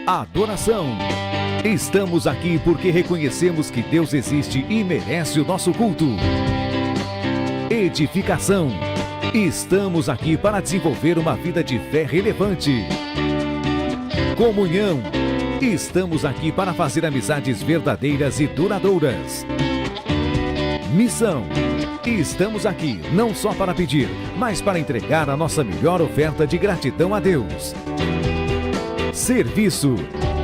adoração. Estamos aqui porque reconhecemos que Deus existe e merece o nosso culto. Edificação. Estamos aqui para desenvolver uma vida de fé relevante. Comunhão. Estamos aqui para fazer amizades verdadeiras e duradouras. Missão. Estamos aqui não só para pedir, mas para entregar a nossa melhor oferta de gratidão a Deus. Serviço.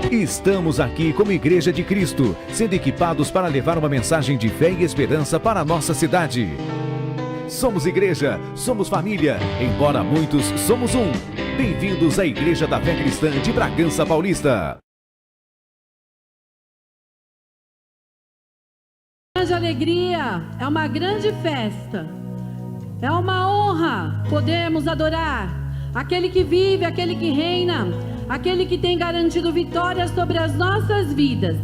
Estamos aqui como Igreja de Cristo, sendo equipados para levar uma mensagem de fé e esperança para a nossa cidade. Somos igreja, somos família, embora muitos somos um. Bem-vindos à Igreja da Fé Cristã de Bragança Paulista. Grande alegria, é uma grande festa, é uma honra podermos adorar aquele que vive, aquele que reina, aquele que tem garantido vitória sobre as nossas vidas.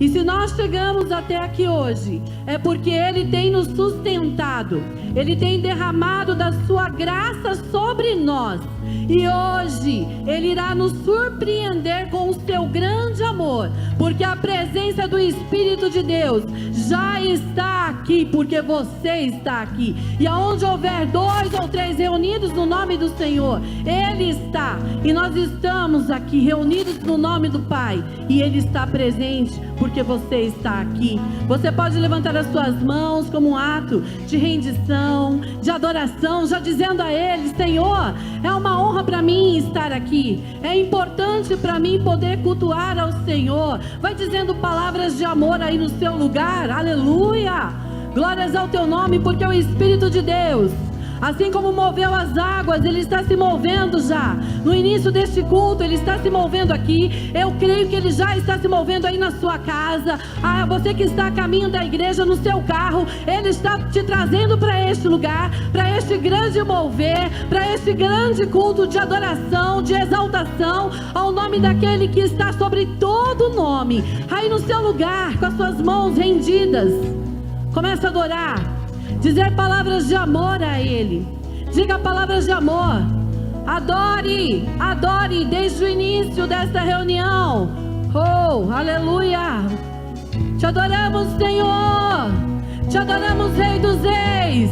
E se nós chegamos até aqui hoje, é porque Ele tem nos sustentado, Ele tem derramado da sua graça sobre nós. E hoje Ele irá nos surpreender com o seu grande amor, porque a presença do Espírito de Deus já está aqui, porque você está aqui. E aonde houver 2 ou 3 reunidos no nome do Senhor, Ele está. E nós estamos aqui reunidos no nome do Pai, e Ele está presente porque você está aqui. Você pode levantar as suas mãos como um ato de rendição, de adoração, já dizendo a Ele: Senhor, é uma honra para mim estar aqui, é importante para mim poder cultuar ao Senhor. Vai dizendo palavras de amor aí no seu lugar. Aleluia, glórias ao teu nome, porque o Espírito de Deus, assim como moveu as águas, Ele está se movendo já. No início deste culto, Ele está se movendo aqui. Eu creio que Ele já está se movendo aí na sua casa. Você que está a caminho da igreja, no seu carro, Ele está te trazendo para este lugar, para este grande mover, para este grande culto de adoração, de exaltação ao nome daquele que está sobre todo nome. Aí no seu lugar, com as suas mãos rendidas, começa a adorar, dizer palavras de amor a Ele. Diga palavras de amor. Adore, adore desde o início desta reunião. Oh, aleluia. Te adoramos, Senhor. Te adoramos, Rei dos Reis.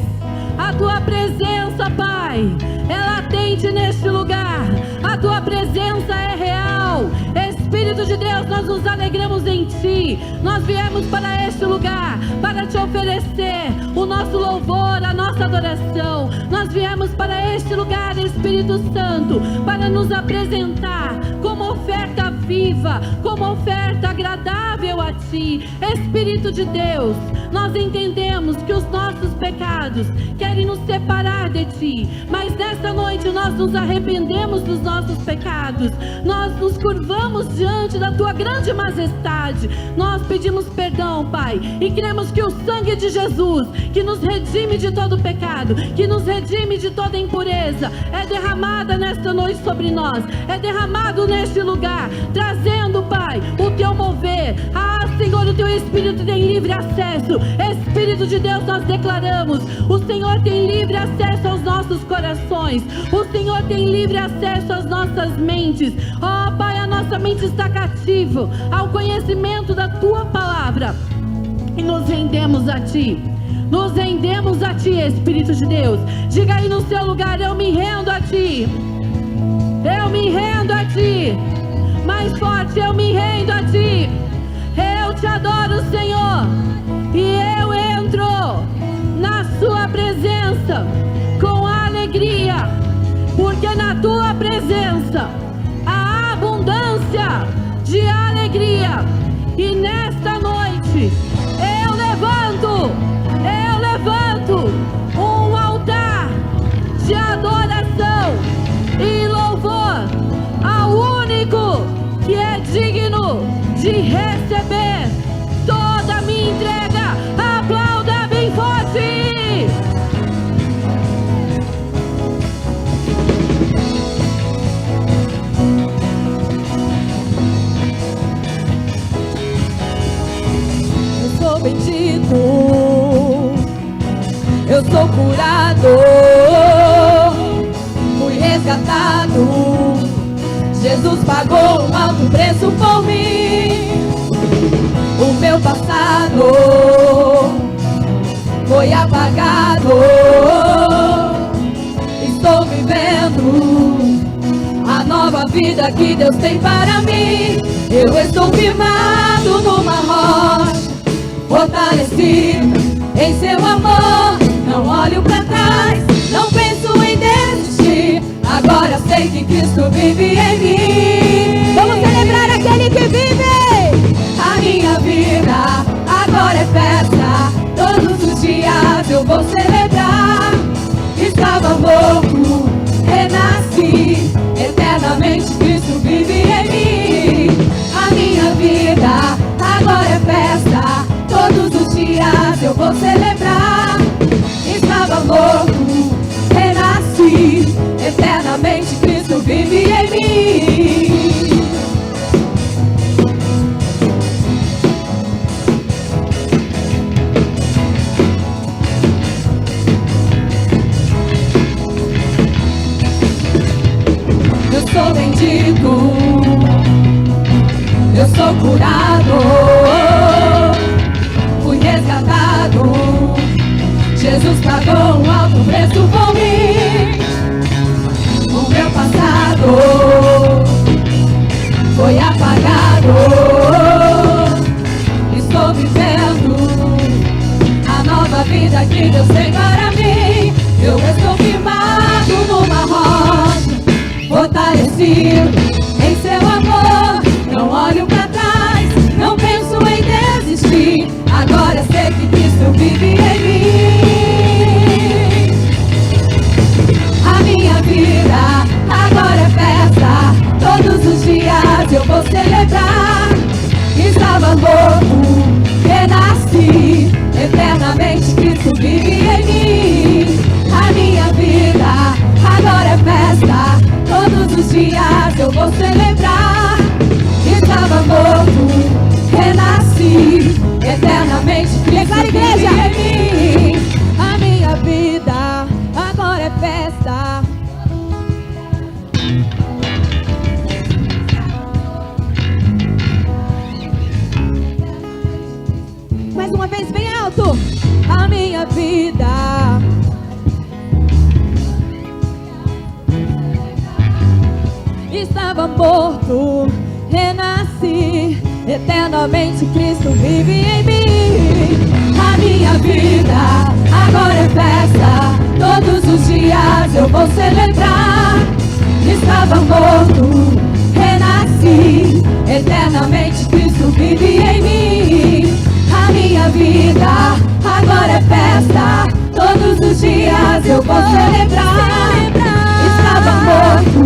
A tua presença, Pai, é latente neste lugar. A tua presença é real. Espírito de Deus, nós nos alegramos em Ti. Nós viemos para este lugar para Te oferecer o nosso louvor, a nossa adoração. Nós viemos para este lugar, Espírito Santo, para nos apresentar como oferta viva, como oferta agradável a Ti. Espírito de Deus, nós entendemos que os nossos pecados querem nos separar de Ti, mas nesta noite nós nos arrependemos dos nossos pecados. Nós nos curvamos diante da Tua grande majestade. Nós pedimos perdão, Pai, e cremos que o sangue de Jesus, que nos redime de todo pecado, que nos redime de toda impureza, é derramada nesta noite sobre nós, é derramado neste lugar, trazendo, Pai, o Teu mover. Senhor, o Teu Espírito tem livre acesso. Espírito de Deus, nós declaramos: o Senhor tem livre acesso aos nossos corações, o Senhor tem livre acesso às nossas mentes. Oh, Pai, a nossa mente está cativa ao conhecimento da Tua palavra, e nos rendemos a Ti. Nos rendemos a Ti, Espírito de Deus. Diga aí no seu lugar: eu me rendo a Ti. Eu me rendo a Ti. Mais forte: eu me rendo a Ti. Eu Te adoro, Senhor, e eu entro na Sua presença com alegria, porque na Tua presença há abundância de alegria. E nesta noite eu levanto um altar de adoração e louvor ao único que é digno de receber toda a minha entrega. Aplauda bem forte. Eu sou bendito, eu sou curado, fui resgatado. Jesus pagou um alto preço foi apagado. Estou vivendo a nova vida que Deus tem para mim. Eu estou firmado numa rocha, fortalecido em seu amor. Não olho para trás, não penso em desistir. Agora sei que Cristo vive em mim. Vamos celebrar aquele que vive. A minha vida agora é festa. Todos os dias eu vou celebrar. Estava morto, renasci. Eternamente Cristo vive em mim. A minha vida agora é festa. Todos os dias eu vou celebrar. Estava morto, renasci. Eternamente Cristo vive em mim. Eu sou bendito, eu sou curado, fui resgatado. Jesus pagou um alto preço por mim. O meu passado foi apagado. Estou vivendo a nova vida que Deus tem para mim. Eu estou firmado numa rocha, fortalecido em seu amor. Não olho para trás, não penso em desistir. Agora sei que Cristo vive em mim. A minha vida agora é festa. Todos os dias eu vou celebrar. Estava morto, renasci. Eternamente Cristo vive em mim. A minha vida agora é festa. Todos os dias eu vou celebrar. Estava morto, renasci. Eternamente Cristo vive em mim. A minha vida agora é festa. Mais uma vez bem alto. A minha vida estava morto, renasci. Eternamente Cristo vive em mim. A minha vida agora é festa. Todos os dias eu vou celebrar. Estava morto, renasci. Eternamente Cristo vive em mim. A minha vida agora é festa. Todos os dias eu vou celebrar. Estava morto,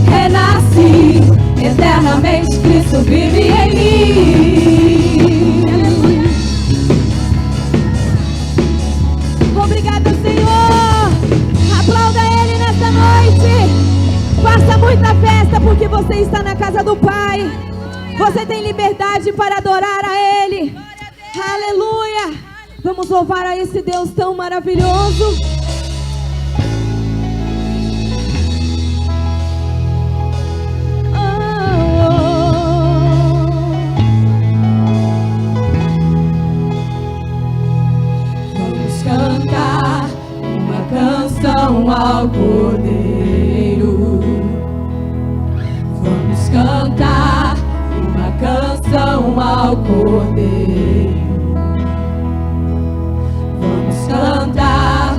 renasci. Eternamente Cristo vive em mim. Obrigada, Senhor. Aplauda Ele nessa noite. Faça muita festa porque você está na casa do Pai. Você tem liberdade para adorar a Ele. Aleluia. Vamos louvar a esse Deus tão maravilhoso. Cantar uma canção ao Cordeiro. Vamos cantar uma canção ao Cordeiro. Vamos cantar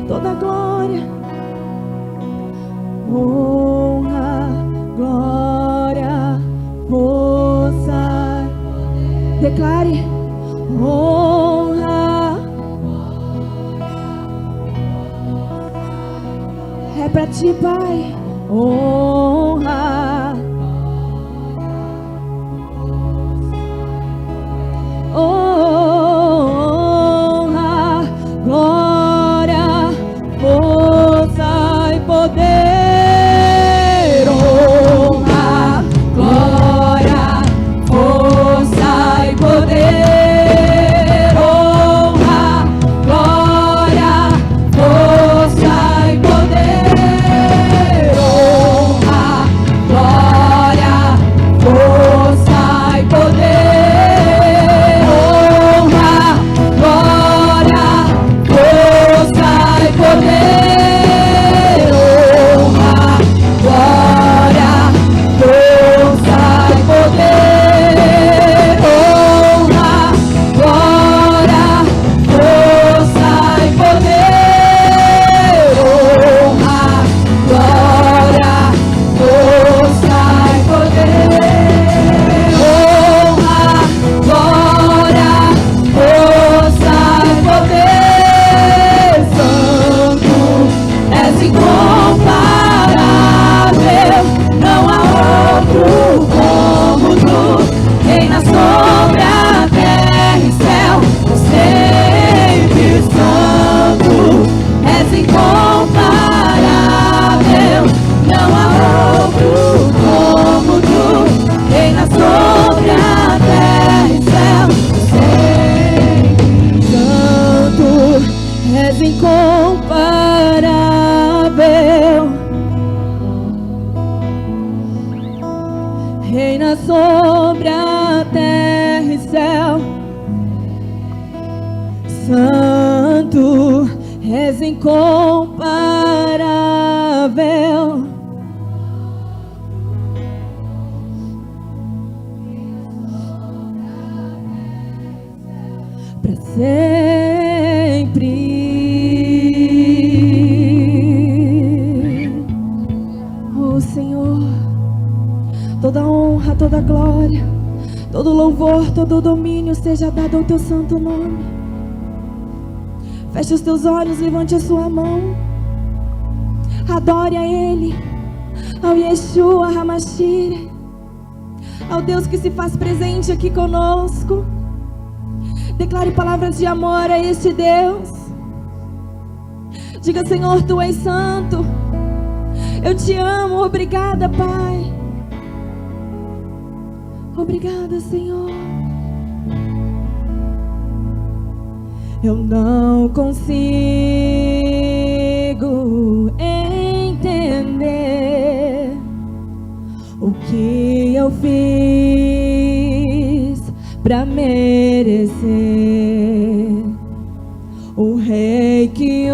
toda glória, honra, glória, força. Declare honra. É pra ti, Pai. Honra, honra, glória, força e poder. Honra, glória, força e poder. Honra, glória, força e poder. Honra, glória, força e poder. Reina sobre a terra e céu. Santo, és incomparável. Para sempre. Oh Senhor, toda honra, toda glória, todo louvor, todo domínio seja dado ao teu santo nome. Feche os teus olhos, levante a sua mão. Adore a Ele, ao Yeshua HaMashiach, ao Deus que se faz presente aqui conosco. Declare palavras de amor a este Deus. Diga: Senhor, Tu és santo. Eu te amo. Obrigada, Pai. Obrigada, Senhor. Eu não consigo entender o que eu fiz pra merecer o rei que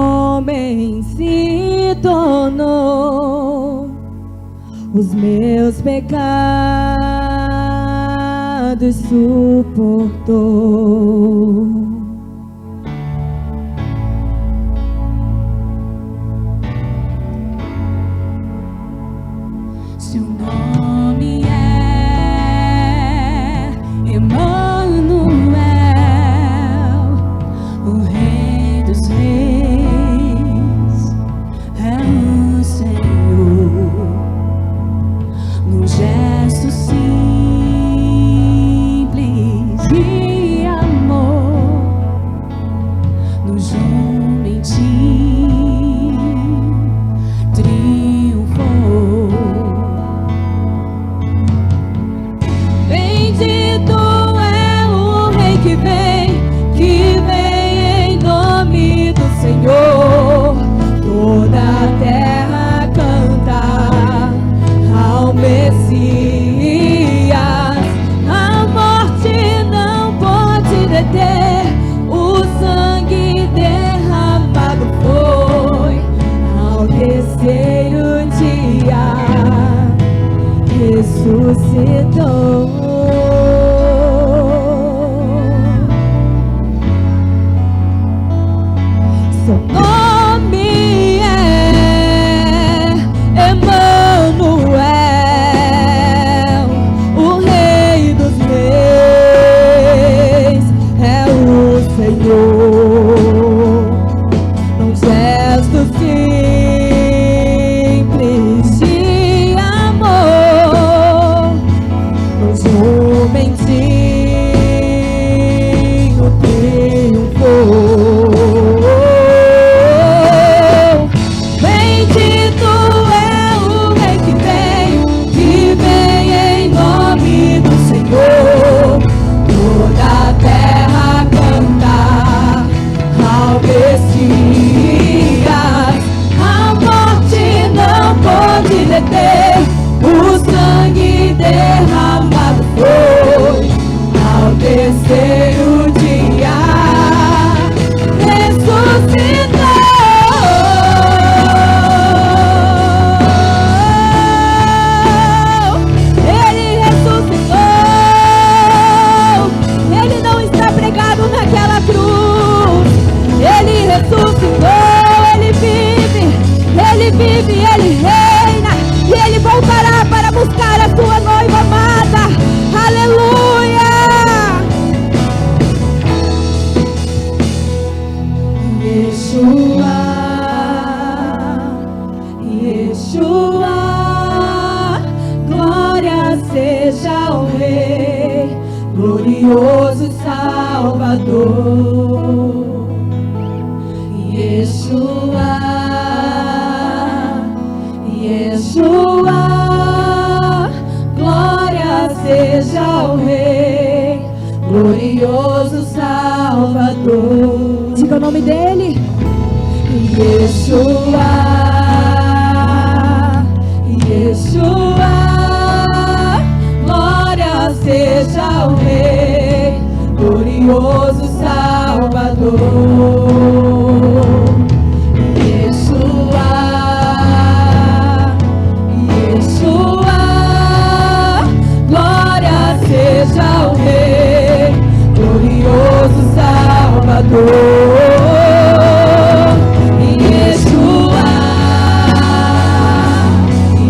homem se tornou. Os meus pecados suportou. Seu nome é Emanuel, o Rei dos Reis é o Senhor. Num gesto simples de amor, no jumentinho triunfou. Bendito é o Rei que vem em nome do Senhor. Toda a terra canta ao Messias. A morte não pode deter, o sangue derramado foi. Ao terceiro dia ressuscitou. Seu nome é Emanuel, o Rei dos Reis é o Senhor. Num gesto simples de amor, nos jumentinho triunfou. Bendito é o Rei que vem em nome do Senhor. Toda a terra cantar ao Messias. A morte não pode deter, o sangue derramado foi. Ao terceiro dia ressuscitou. Ele ressuscitou. Ele não está pregado naquela cruz. Ele ressuscitou. Ele vive, ele reina, e ele voltará para buscar a sua noiva amada. Aleluia! Yeshua, Yeshua, glória seja ao Rei, glorioso Salvador. Yeshua, Yeshua, glória seja ao Rei, glorioso Salvador. Diga o nome dele. Yeshua, Yeshua, glória seja ao Rei, glorioso Salvador. Yeshua, Yeshua, glória seja ao Rei, glorioso Salvador. Yeshua,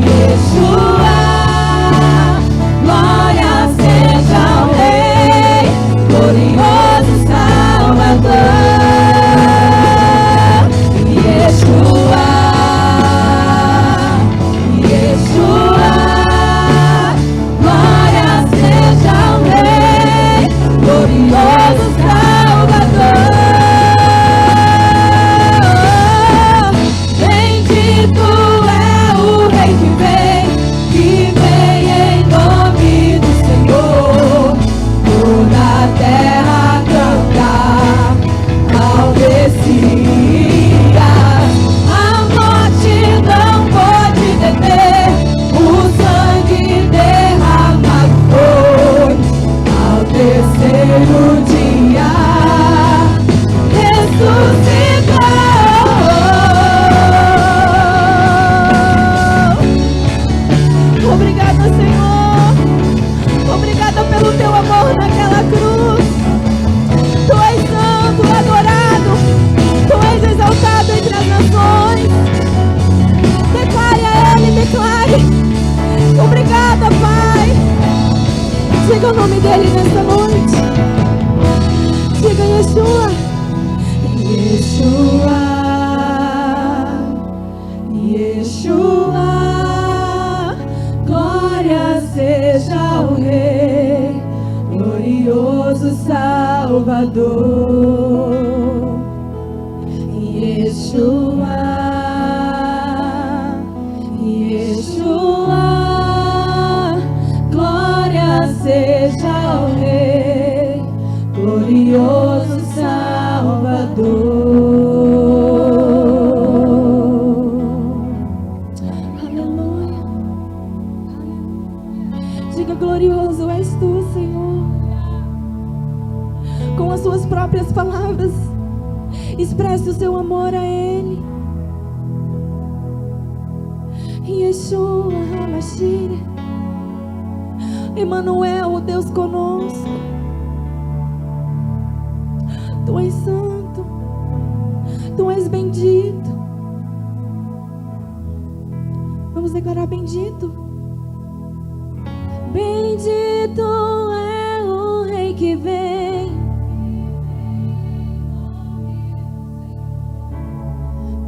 Yeshua, glória seja ao Rei, glorioso Salvador. Yeshua, Yeshua, glória seja ao Rei, glorioso Salvador. Bendito é o Rei que vem em nome do Senhor. Toda a terra cantar ao Messias. A morte não pode deter, o sangue derramado foi. Ao terceiro dia ressuscitou. Obrigada, Senhor. Obrigada pelo teu amor naquela cruz. Tu és santo, adorado. Tu és exaltado entre as nações. Declare a Ele, declare. Obrigada, Pai. Diga o nome dele nessa noite. Diga Yeshua. Yeshua, Yeshua, glória seja ao Rei, glorioso Salvador. Yeshua, Yeshua, glória seja ao Rei, glorioso Salvador. Aleluia. Diga: glorioso és tu, Senhor. Com as suas próprias palavras, expresse o seu amor a Ele. Yeshua HaMashiach, Emanuel, o Deus conosco. Tu és santo, Tu és bendito. Vamos declarar: bendito. Bendito é o Rei que vem.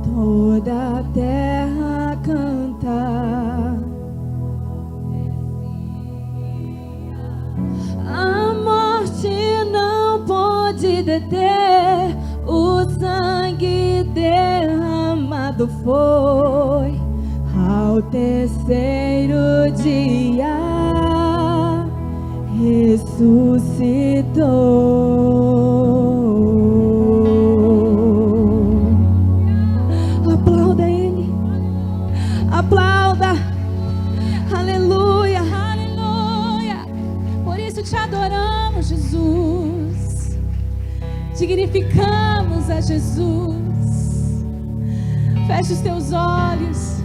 Toda a terra canta. A morte não pode deter. O sangue derramado foi. Ao terceiro dia ressuscitou. Aplauda Ele. Aplauda. Aleluia. Aleluia. Por isso te adoramos, Jesus. Dignificamos a Jesus. Feche os teus olhos.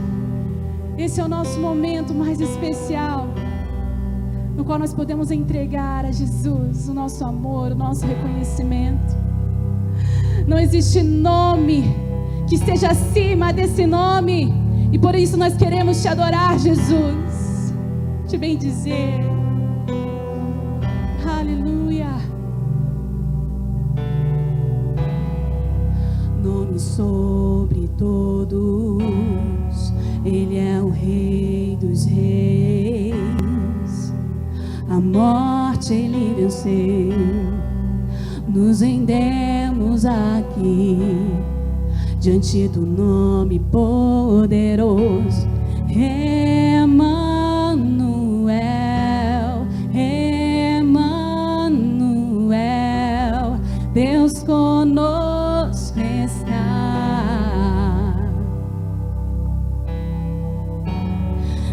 Esse é o nosso momento mais especial, no qual nós podemos entregar a Jesus o nosso amor, o nosso reconhecimento. Não existe nome que esteja acima desse nome, e por isso nós queremos te adorar, Jesus, te bendizer. Aleluia. Nome sobre todos, Ele é o Rei dos Reis. A morte Ele venceu. Nos rendemos aqui diante do nome poderoso. Emanuel, Emanuel, Deus conosco está.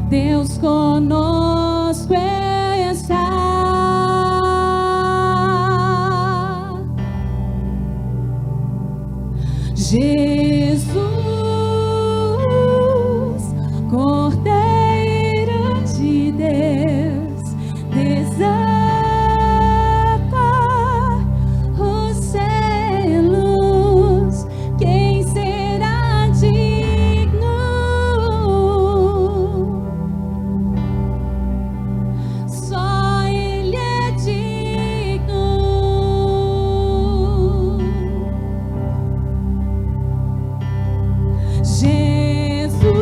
Deus conosco está. Jesus, Cordeiro de Deus, desata os selos. Quem será digno? Só Ele é digno. Jesus,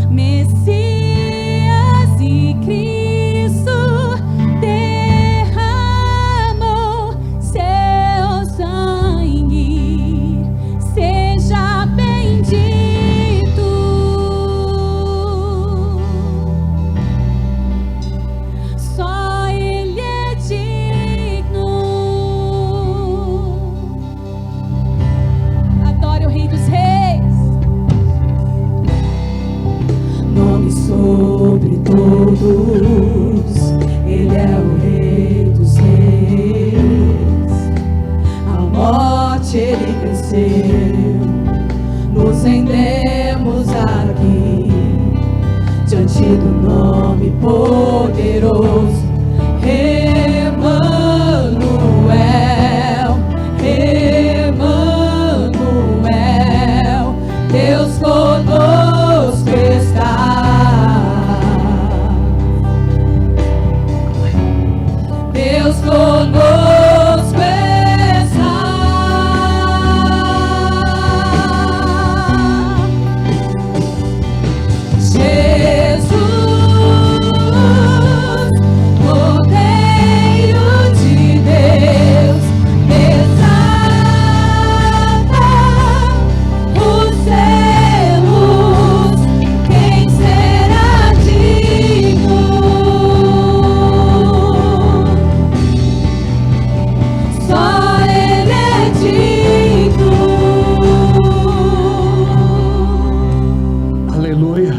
Messias e Cristo, derramou seu sangue. Seja bendito. Só Ele é digno. Adore o Rei dos Reis. Nome sobre todos, Ele é o Rei dos Reis. A morte Ele venceu. Nos rendemos aqui diante do nome poderoso. Emanuel, Emanuel, Deus conosco está. Deus conosco está. Jesus, Cordeiro de Deus, desata os selos. Quem será digno? Só Ele é digno. Aleluia.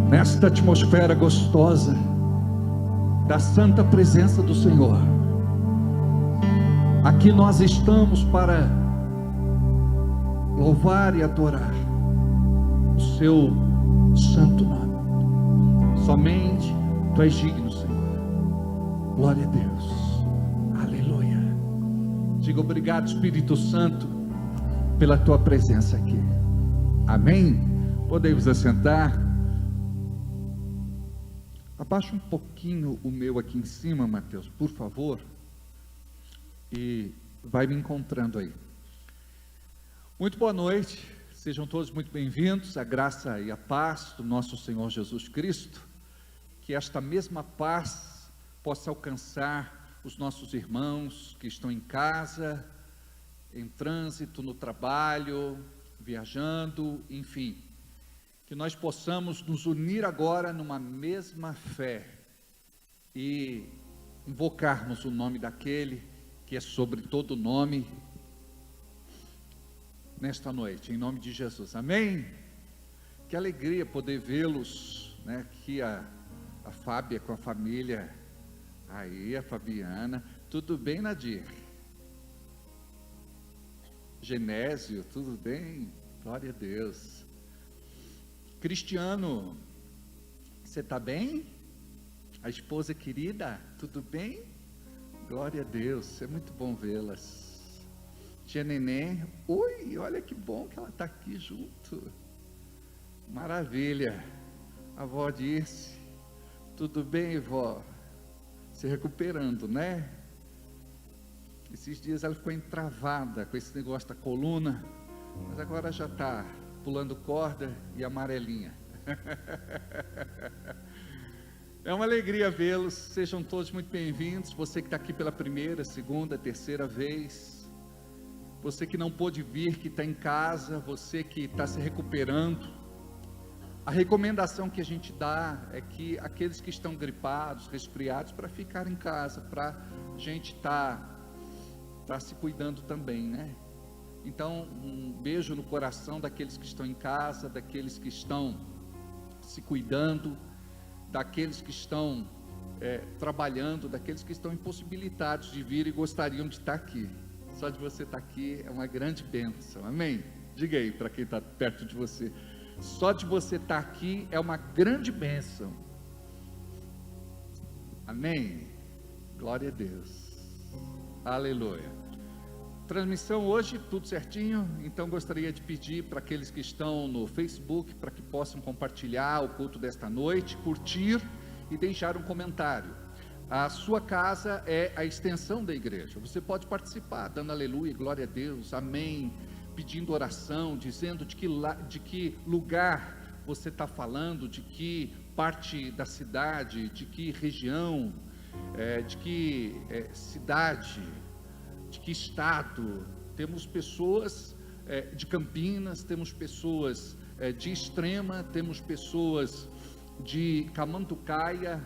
Nesta atmosfera gostosa da santa presença do Senhor, aqui nós estamos para louvar e adorar o seu santo nome. Somente Tu és digno, Senhor. Glória a Deus. Aleluia. Diga obrigado, Espírito Santo, pela tua presença aqui. Amém? Podemos assentar. Abaixa um pouquinho o meu aqui em cima, Mateus, por favor. E vai me encontrando aí. Muito boa noite. Sejam todos muito bem-vindos. A graça e a paz do nosso Senhor Jesus Cristo. Que esta mesma paz possa alcançar os nossos irmãos que estão em casa, em trânsito, no trabalho, viajando, enfim, que nós possamos nos unir agora numa mesma fé e invocarmos o nome daquele que é sobre todo nome nesta noite, em nome de Jesus, amém? Que alegria poder vê-los, né? Aqui a Fábia com a família. Aí a Fabiana, tudo bem, Nadir? Genésio, tudo bem? Glória a Deus. Cristiano, você está bem? A esposa querida, tudo bem? Glória a Deus, é muito bom vê-las. Tia Neném, oi, olha que bom que ela está aqui junto. Maravilha. A avó disse, tudo bem, vó? Se recuperando, né? Esses dias ela ficou entravada com esse negócio da coluna, mas agora já está pulando corda e amarelinha. É uma alegria vê-los, sejam todos muito bem-vindos. Você que está aqui pela primeira, segunda, terceira vez, você que não pôde vir, que está em casa, você que está se recuperando. A recomendação que a gente dá é que aqueles que estão gripados, resfriados, para ficar em casa, para a gente tá se cuidando também, né? Então, um beijo no coração daqueles que estão em casa, daqueles que estão se cuidando, daqueles que estão trabalhando, daqueles que estão impossibilitados de vir e gostariam de estar aqui. Só de você estar aqui é uma grande bênção, amém? Diga aí para quem está perto de você. Só de você estar aqui é uma grande bênção. Amém? Glória a Deus. Aleluia. Transmissão hoje, tudo certinho. Então gostaria de pedir para aqueles que estão no Facebook, para que possam compartilhar o culto desta noite, curtir e deixar um comentário. A sua casa é a extensão da igreja. Você pode participar, dando aleluia, glória a Deus, amém, pedindo oração, dizendo de que lugar você está falando, de que parte da cidade, de que região, de que cidade, de que estado. Temos pessoas de Campinas, temos pessoas de Extrema, temos pessoas de Camanducaia,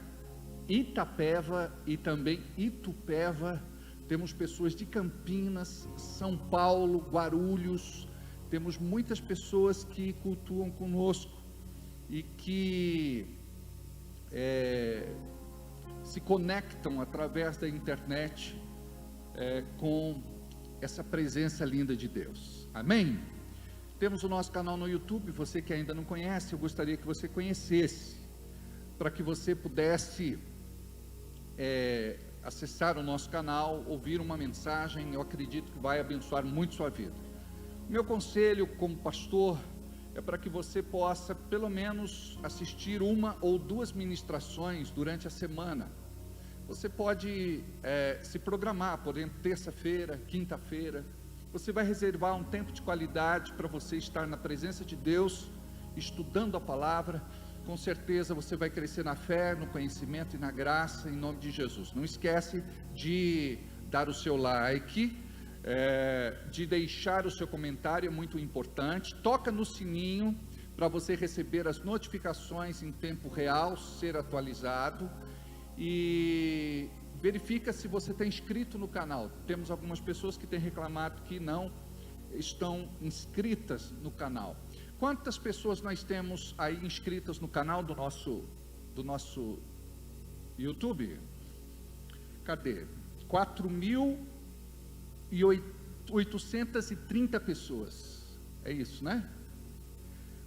Itapeva e também Itupeva. Temos pessoas de Campinas, São Paulo, Guarulhos. Temos muitas pessoas que cultuam conosco e que se conectam através da internet com essa presença linda de Deus. Amém? Temos o nosso canal no YouTube. Você que ainda não conhece, eu gostaria que você conhecesse, para que você pudesse acessar o nosso canal, ouvir uma mensagem. Eu acredito que vai abençoar muito sua vida. Meu conselho como pastor é para que você possa pelo menos assistir uma ou duas ministrações durante a semana. Você pode se programar, por exemplo, terça-feira, quinta-feira. Você vai reservar um tempo de qualidade para você estar na presença de Deus, estudando a palavra. Com certeza você vai crescer na fé, no conhecimento e na graça, em nome de Jesus. Não esquece de dar o seu like, de deixar o seu comentário, é muito importante. Toca no sininho para você receber as notificações em tempo real, ser atualizado. E verifica se você está inscrito no canal. Temos algumas pessoas que têm reclamado que não estão inscritas no canal. Quantas pessoas nós temos aí inscritas no canal do nosso YouTube? Cadê? 4.830 pessoas. É isso, né?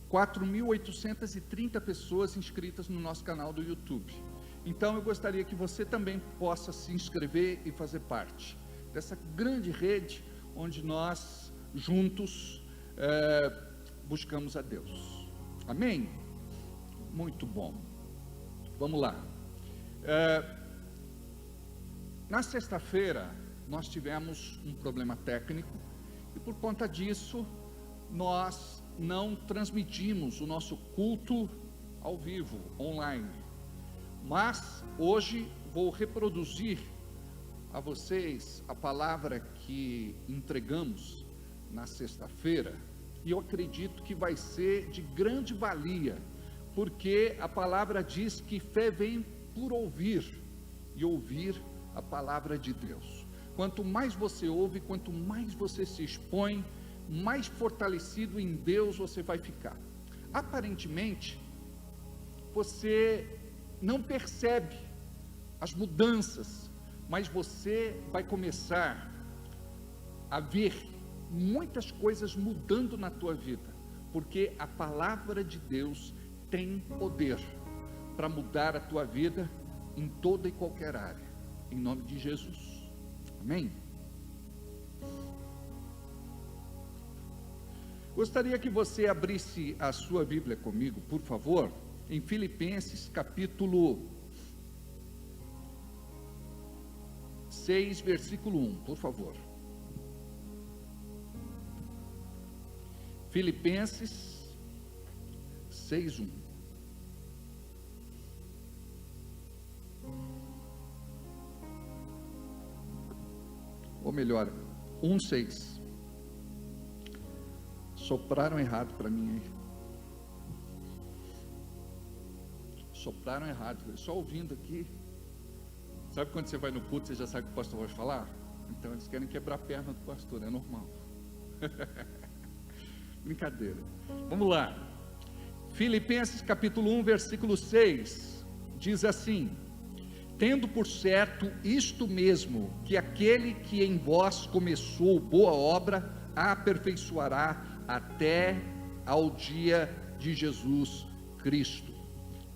4.830 pessoas inscritas no nosso canal do YouTube. Então eu gostaria que você também possa se inscrever e fazer parte. dessa grande rede onde nós juntos buscamos a Deus. Amém? Muito bom. Vamos lá. Na sexta-feira nós tivemos um problema técnico e por conta disso nós não transmitimos o nosso culto ao vivo, online. Mas hoje vou reproduzir a vocês a palavra que entregamos na sexta-feira, e eu acredito que vai ser de grande valia, porque a palavra diz que fé vem por ouvir, e ouvir a palavra de Deus. Quanto mais você ouve, quanto mais você se expõe, mais fortalecido em Deus você vai ficar. Aparentemente, você não percebe as mudanças, mas você vai começar a ver muitas coisas mudando na tua vida, porque a palavra de Deus tem poder para mudar a tua vida em toda e qualquer área, em nome de Jesus. Amém? Gostaria que você abrisse a sua Bíblia comigo, por favor, em Filipenses capítulo 6, versículo 1, por favor. Filipenses 6, 1. Ou melhor, 1, 6. Sopraram errado para mim aí. Sopraram errado, só ouvindo aqui. Sabe quando você vai no culto, você já sabe o que o pastor vai falar? Então eles querem quebrar a perna do pastor, é normal. Brincadeira. Vamos lá. Filipenses capítulo 1, versículo 6, diz assim: tendo por certo isto mesmo, que aquele que em vós começou boa obra, a aperfeiçoará até ao dia de Jesus Cristo.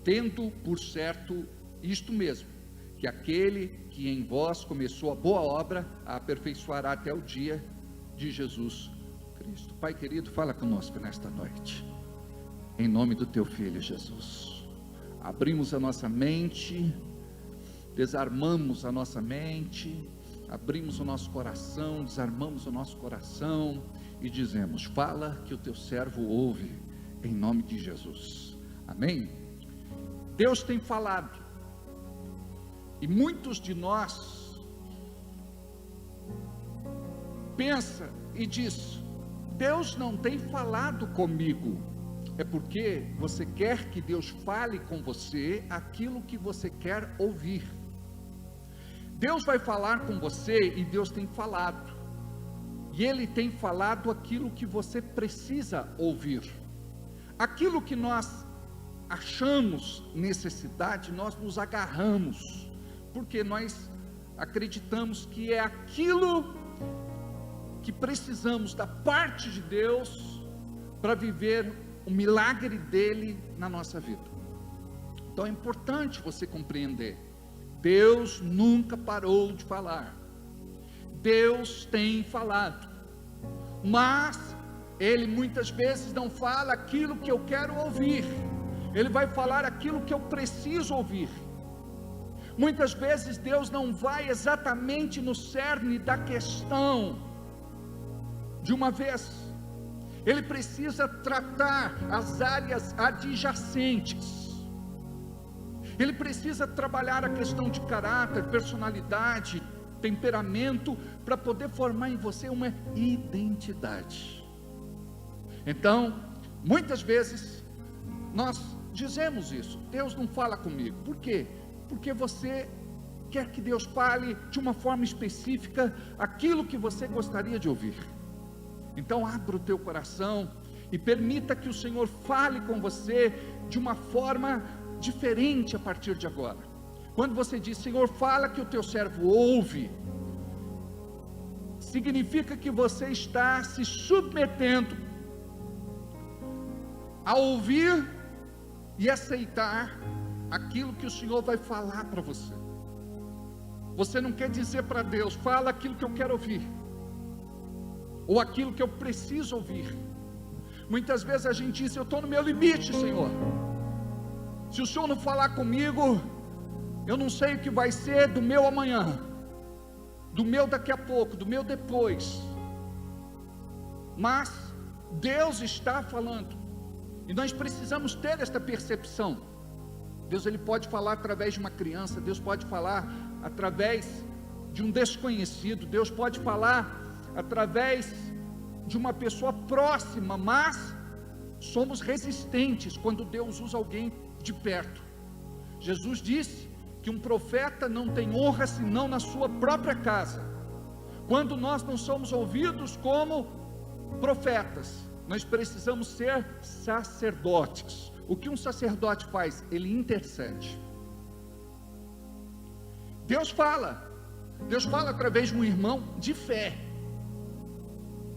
Tendo por certo isto mesmo, que aquele que em vós começou a boa obra, a aperfeiçoará até o dia de Jesus Cristo. Pai querido, fala conosco nesta noite, em nome do teu Filho Jesus. Abrimos a nossa mente, desarmamos a nossa mente, abrimos o nosso coração, desarmamos o nosso coração e dizemos: fala que o teu servo ouve, em nome de Jesus. Amém? Deus tem falado, e muitos de nós pensa e diz: Deus não tem falado comigo. É porque você quer que Deus fale com você aquilo que você quer ouvir. Deus vai falar com você, e Deus tem falado, e Ele tem falado aquilo que você precisa ouvir. Aquilo que nós achamos necessidade, nós nos agarramos, porque nós acreditamos que é aquilo que precisamos da parte de Deus para viver o milagre dele na nossa vida. Então é importante você compreender: Deus nunca parou de falar, Deus tem falado, mas Ele muitas vezes não fala aquilo que eu quero ouvir, Ele vai falar aquilo que eu preciso ouvir. Muitas vezes Deus não vai exatamente no cerne da questão de uma vez, Ele precisa tratar as áreas adjacentes, Ele precisa trabalhar a questão de caráter, personalidade, temperamento, para poder formar em você uma identidade. Então, muitas vezes nós dizemos isso: Deus não fala comigo. Por quê? Porque você quer que Deus fale de uma forma específica aquilo que você gostaria de ouvir. Então abra o teu coração e permita que o Senhor fale com você de uma forma diferente a partir de agora. Quando você diz: Senhor, fala que o teu servo ouve, significa que você está se submetendo a ouvir e aceitar aquilo que o Senhor vai falar para você. você não quer dizer para Deus: fala aquilo que eu quero ouvir, ou aquilo que eu preciso ouvir. Muitas vezes a gente diz: eu estou no meu limite, Senhor. Se o Senhor não falar comigo, eu não sei o que vai ser do meu amanhã, do meu daqui a pouco, do meu depois. Mas Deus está falando, e nós precisamos ter esta percepção. Deus, Ele pode falar através de uma criança, Deus pode falar através de um desconhecido, Deus pode falar através de uma pessoa próxima, mas somos resistentes quando Deus usa alguém de perto. Jesus disse que um profeta não tem honra senão na sua própria casa. Quando nós não somos ouvidos como profetas, nós precisamos ser sacerdotes. O que um sacerdote faz? Ele intercede. Deus fala através de um irmão de fé.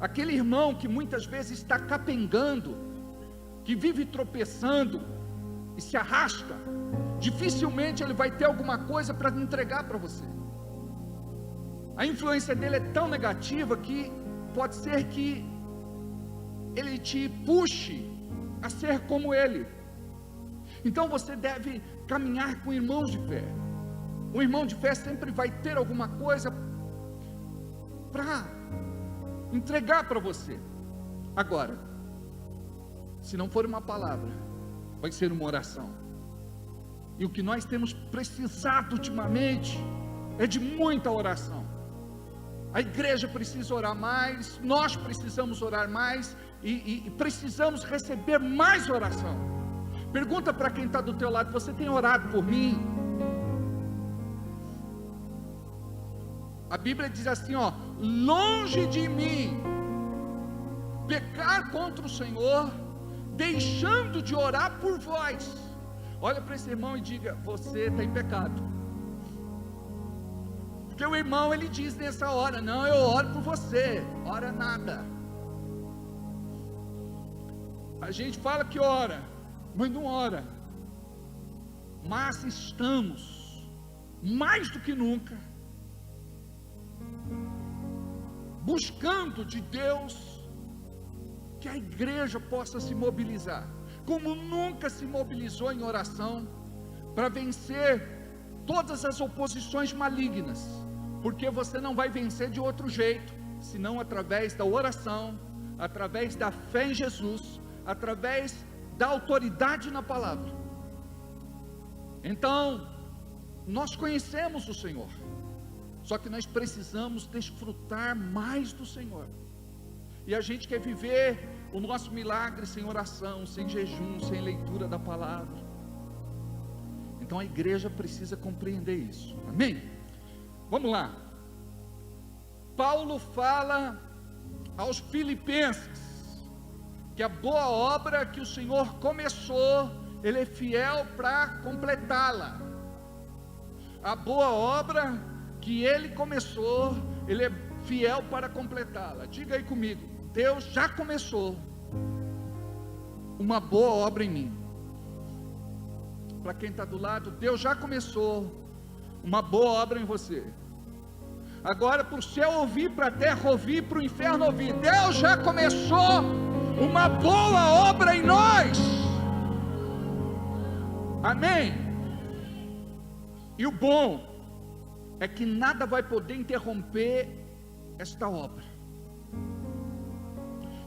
Aquele irmão que muitas vezes está capengando, que vive tropeçando e se arrasta, dificilmente ele vai ter alguma coisa para entregar para você. A influência dele é tão negativa que pode ser que ele te puxe a ser como ele. Então você deve caminhar com irmãos de fé. Um irmão de fé sempre vai ter alguma coisa para entregar para você. Agora, se não for uma palavra, vai ser uma oração. E o que nós temos precisado ultimamente é de muita oração. A igreja precisa orar mais, nós precisamos orar mais e precisamos receber mais oração. Pergunta para quem está do teu lado: você tem orado por mim? A Bíblia diz assim, ó: longe de mim pecar contra o Senhor, deixando de orar por vós. Olha para esse irmão e diga: você está em pecado. Porque o irmão, ele diz nessa hora: não, eu oro por você. Ora nada. A gente fala que ora, mas não ora. Mas estamos, mais do que nunca, buscando de Deus que a igreja possa se mobilizar, como nunca se mobilizou em oração, para vencer todas as oposições malignas, porque você não vai vencer de outro jeito, senão através da oração, através da fé em Jesus, através da autoridade na palavra. Então, nós conhecemos o Senhor, só que nós precisamos desfrutar mais do Senhor, e a gente quer viver o nosso milagre sem oração, sem jejum, sem leitura da palavra. Então a igreja precisa compreender isso, amém? Vamos lá. Paulo fala aos filipenses que a boa obra que o Senhor começou, Ele é fiel para completá-la. A boa obra que Ele começou, Ele é fiel para completá-la. Diga aí comigo: Deus já começou uma boa obra em mim. Para quem está do lado: Deus já começou uma boa obra em você. Agora, para o céu ouvir, para a terra ouvir, para o inferno ouvir: Deus já começou uma boa obra em nós. Amém? E o bom é que nada vai poder interromper esta obra.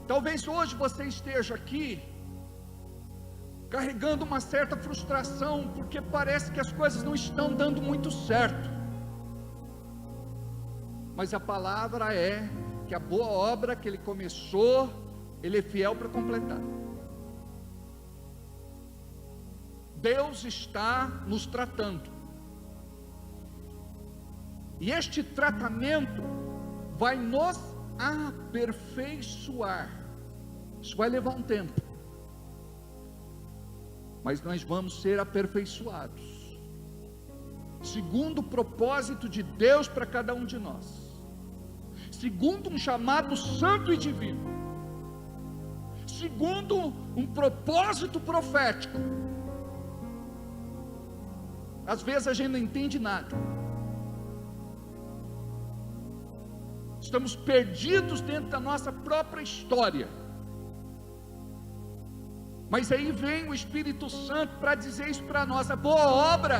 Talvez hoje você esteja aqui carregando uma certa frustração, porque parece que as coisas não estão dando muito certo. Mas a palavra é que a boa obra que Ele começou, Ele é fiel para completar. Deus está nos tratando, e este tratamento vai nos aperfeiçoar. Isso vai levar um tempo, mas nós vamos ser aperfeiçoados, segundo o propósito de Deus para cada um de nós, segundo um chamado santo e divino, segundo um propósito profético. Às vezes a gente não entende nada, Estamos perdidos dentro da nossa própria história. Mas aí vem o Espírito Santo para dizer isso para nós: a boa obra.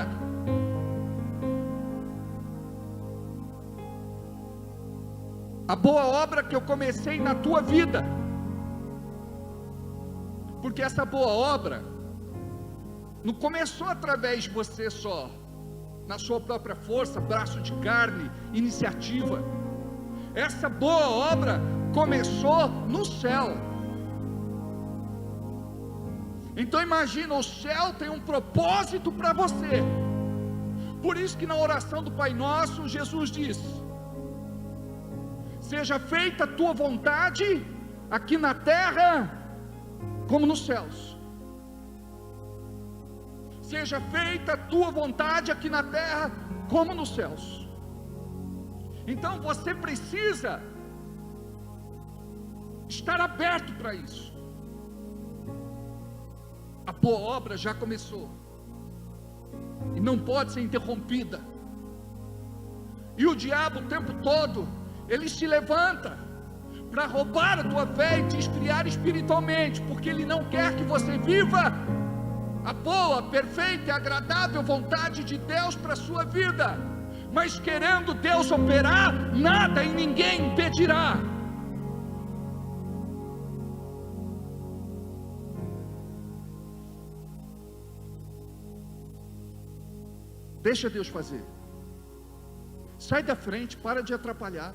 A boa obra que eu comecei na tua vida. Porque essa boa obra não começou através de você só, na sua própria força, braço de carne, iniciativa. Essa boa obra começou no céu. Então imagina, o céu tem um propósito para você. Por isso que na oração do Pai Nosso, Jesus diz: seja feita a tua vontade, aqui na terra, como nos céus. Seja feita a tua vontade aqui na terra, como nos céus. Então você precisa estar aberto para isso. A boa obra já começou e não pode ser interrompida. E o diabo o tempo todo, ele se levanta para roubar a tua fé e te esfriar espiritualmente, porque ele não quer que você viva a boa, perfeita e agradável vontade de Deus para a sua vida. Mas querendo Deus operar, nada e ninguém impedirá. Deixa Deus fazer. Sai da frente, para de atrapalhar.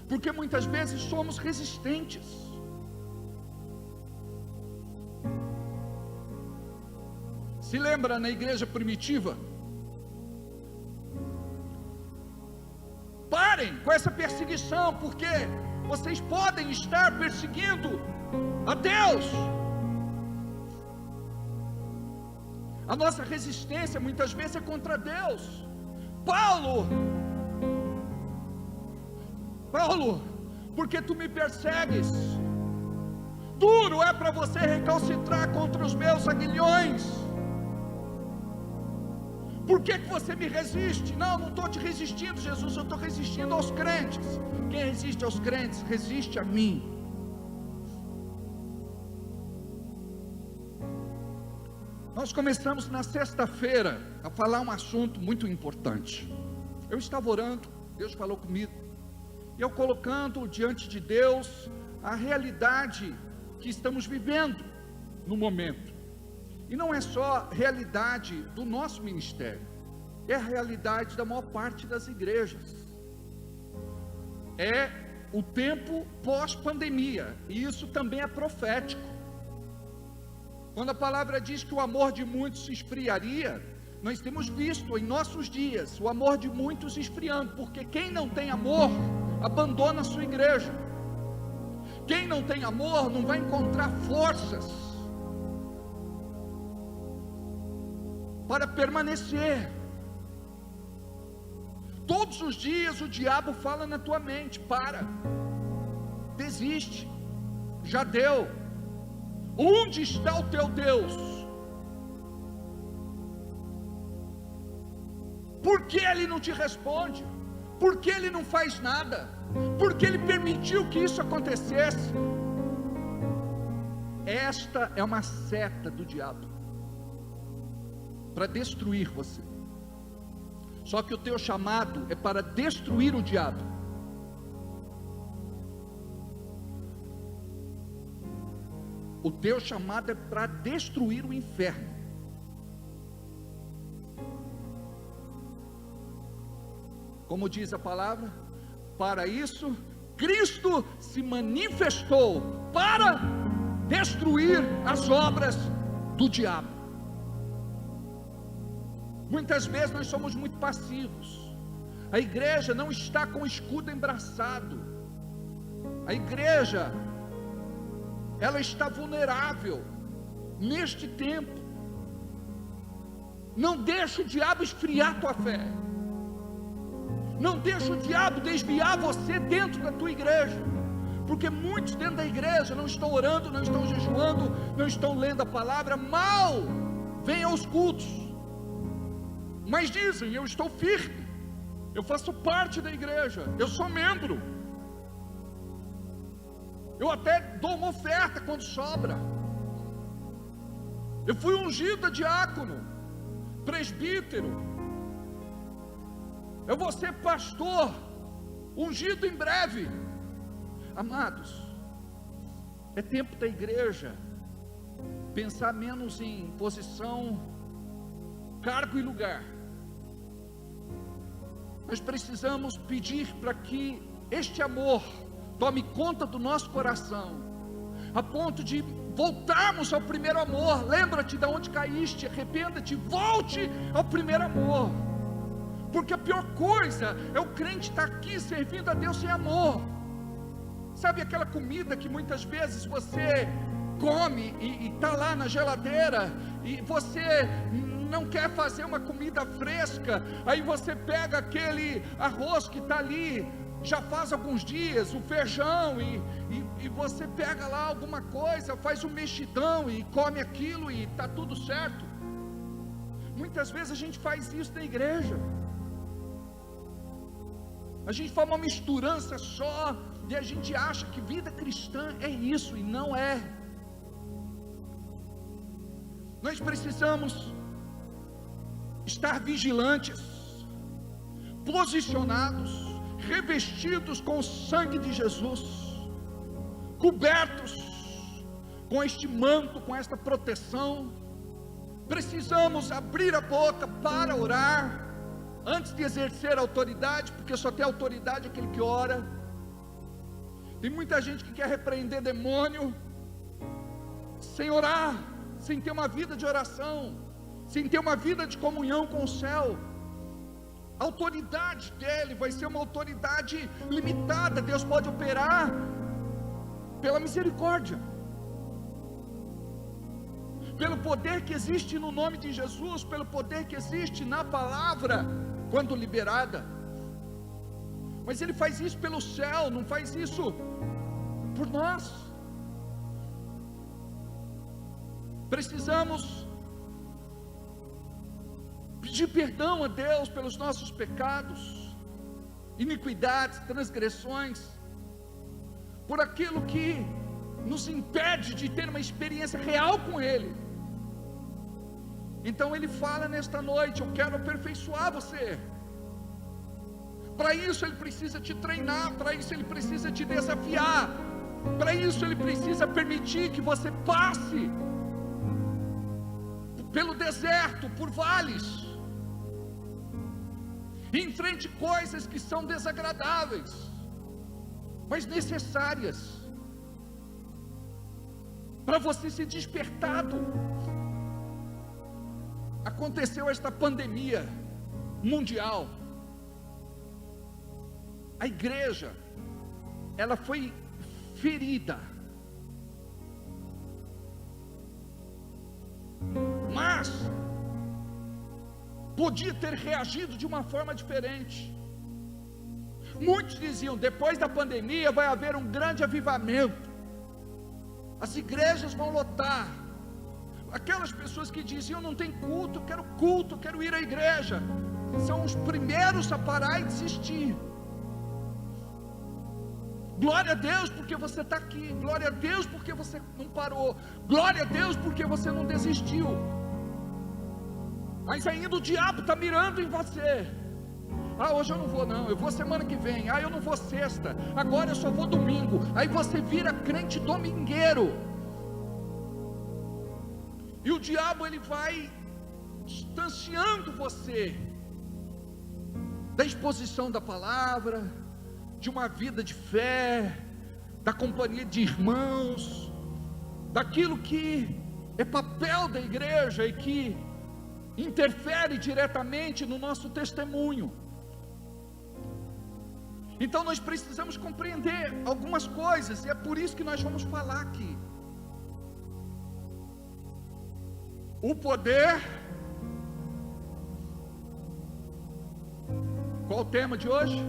Porque muitas vezes somos resistentes. Se lembra na igreja primitiva? Parem com essa perseguição, porque vocês podem estar perseguindo a Deus. A nossa resistência muitas vezes é contra Deus. Paulo, porque tu me persegues? Duro é para você recalcitrar contra os meus aguilhões. Por que você me resiste? Não estou te resistindo, Jesus, eu estou resistindo aos crentes. Quem resiste aos crentes, resiste a mim. Nós começamos na sexta-feira a falar um assunto muito importante. Eu estava orando, Deus falou comigo, e eu colocando diante de Deus a realidade que estamos vivendo no momento. E não é só realidade do nosso ministério, é a realidade da maior parte das igrejas. É o tempo pós-pandemia, e isso também é profético. Quando a palavra diz que o amor de muitos se esfriaria, nós temos visto em nossos dias o amor de muitos esfriando, porque quem não tem amor, abandona a sua igreja. Quem não tem amor, não vai encontrar forças para permanecer. Todos os dias o diabo fala na tua mente: para, desiste, já deu. Onde está o teu Deus? Por que ele não te responde? Por que ele não faz nada? Por que ele permitiu que isso acontecesse? Esta é uma seta do diabo para destruir você. Só que o teu chamado é para destruir o diabo. O teu chamado é para destruir o inferno. Como diz a palavra, para isso Cristo se manifestou, para destruir as obras do diabo. Muitas vezes nós somos muito passivos. A igreja não está com o escudo embraçado. A igreja, ela está vulnerável neste tempo. Não deixa o diabo esfriar tua fé. Não deixa o diabo desviar você dentro da tua igreja. Porque muitos dentro da igreja não estão orando, não estão jejuando, não estão lendo a palavra, mal vêm aos cultos. Mas dizem: eu estou firme, eu faço parte da igreja, eu sou membro, Eu até dou uma oferta quando sobra. Eu fui ungido a diácono, presbítero. Eu vou ser pastor, ungido em breve. Amados, é tempo da igreja pensar menos em posição, cargo e lugar. Nós precisamos pedir para que este amor tome conta do nosso coração, a ponto de voltarmos ao primeiro amor. Lembra-te de onde caíste, arrependa-te, volte ao primeiro amor, porque a pior coisa é o crente estar aqui servindo a Deus sem amor. Sabe aquela comida que muitas vezes você come e está lá na geladeira, e você não quer fazer uma comida fresca, aí você pega aquele arroz que está ali, já faz alguns dias, o feijão, e você pega lá alguma coisa, faz um mexidão e come aquilo e está tudo certo. Muitas vezes a gente faz isso na igreja, a gente faz uma misturança só, e a gente acha que vida cristã é isso, e não é. Nós precisamos estar vigilantes, posicionados, revestidos com o sangue de Jesus, cobertos com este manto, com esta proteção. Precisamos abrir a boca para orar, antes de exercer a autoridade, porque só tem autoridade aquele que ora. Tem muita gente que quer repreender demônio sem orar, sem ter uma vida de oração, sem ter uma vida de comunhão com o céu. A autoridade dele vai ser uma autoridade limitada. Deus pode operar pela misericórdia, pelo poder que existe no nome de Jesus, pelo poder que existe na palavra quando liberada. Mas ele faz isso pelo céu, não faz isso por nós. Precisamos pedir perdão a Deus pelos nossos pecados, iniquidades, transgressões, por aquilo que nos impede de ter uma experiência real com Ele. Então Ele fala nesta noite: eu quero aperfeiçoar você. Para isso Ele precisa te treinar, para isso Ele precisa te desafiar, para isso Ele precisa permitir que você passe pelo deserto, por vales, enfrente coisas que são desagradáveis, mas necessárias, para você ser despertado. Aconteceu esta pandemia mundial, a igreja, ela foi ferida, mas podia ter reagido de uma forma diferente. Muitos diziam: depois da pandemia vai haver um grande avivamento, as igrejas vão lotar. Aquelas pessoas que diziam: não tem culto, eu quero ir à igreja, são os primeiros a parar e desistir. Glória a Deus porque você está aqui, glória a Deus porque você não parou, glória a Deus porque você não desistiu. Mas ainda o diabo está mirando em você. Hoje eu não vou não, eu vou semana que vem. Eu não vou sexta, agora eu só vou domingo. Aí você vira crente domingueiro, e o diabo ele vai distanciando você da exposição da palavra, de uma vida de fé, da companhia de irmãos, daquilo que é papel da igreja e que interfere diretamente no nosso testemunho. Então nós precisamos compreender algumas coisas, e é por isso que nós vamos falar aqui. O poder. Qual o tema de hoje?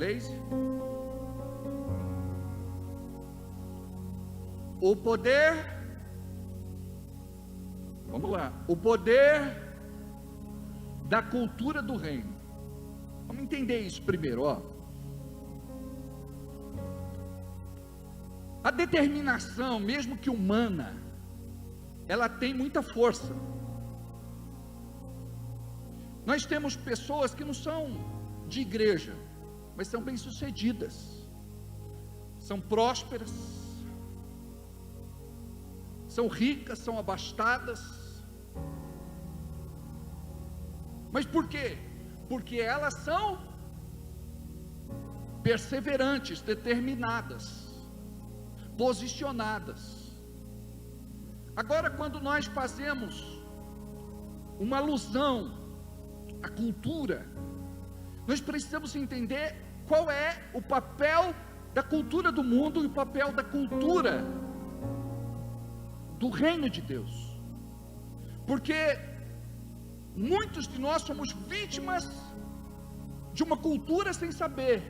Leise. O poder. Vamos lá. O poder da cultura do reino. Vamos entender isso primeiro, A determinação, mesmo que humana, ela tem muita força. Nós temos pessoas que não são de igreja, mas são bem-sucedidas, são prósperas, são ricas, são abastadas. Mas por quê? Porque elas são perseverantes, determinadas, posicionadas. Agora, quando nós fazemos uma alusão à cultura, nós precisamos entender qual é o papel da cultura do mundo e o papel da cultura do reino de Deus. Porque muitos de nós somos vítimas de uma cultura sem saber,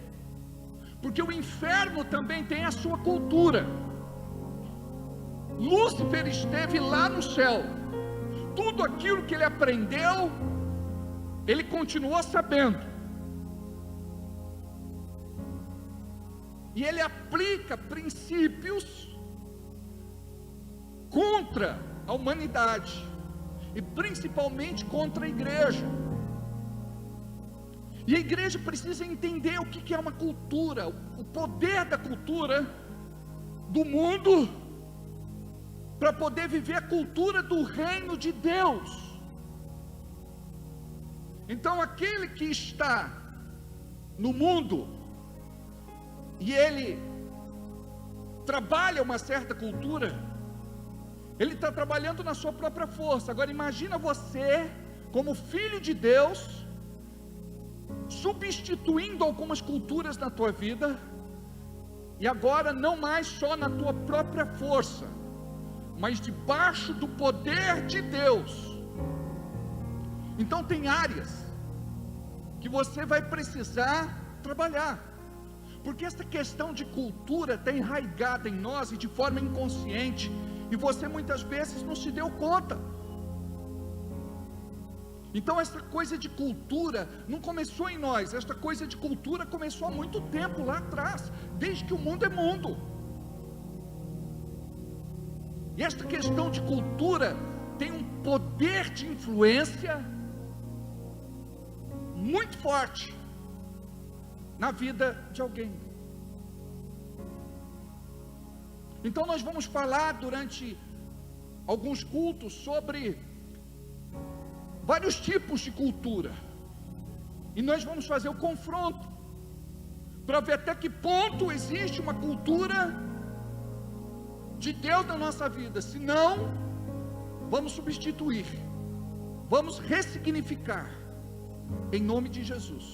porque o inferno também tem a sua cultura. Lúcifer esteve lá no céu, tudo aquilo que ele aprendeu, ele continuou sabendo, e ele aplica princípios contra a humanidade, e principalmente contra a igreja. E a igreja precisa entender o que é uma cultura, o poder da cultura do mundo, para poder viver a cultura do reino de Deus. Então, aquele que está no mundo e ele trabalha uma certa cultura, ele está trabalhando na sua própria força. Agora imagina você, como filho de Deus, substituindo algumas culturas na tua vida, e agora não mais só na tua própria força, mas debaixo do poder de Deus. Então tem áreas que você vai precisar trabalhar, porque essa questão de cultura está enraizada em nós e de forma inconsciente, e você muitas vezes não se deu conta. Então essa coisa de cultura não começou em nós, esta coisa de cultura começou há muito tempo lá atrás, desde que o mundo é mundo. E esta questão de cultura tem um poder de influência muito forte na vida de alguém. Então nós vamos falar durante alguns cultos sobre vários tipos de cultura, e nós vamos fazer o confronto para ver até que ponto existe uma cultura de Deus na nossa vida. Se não, vamos substituir, vamos ressignificar em nome de Jesus.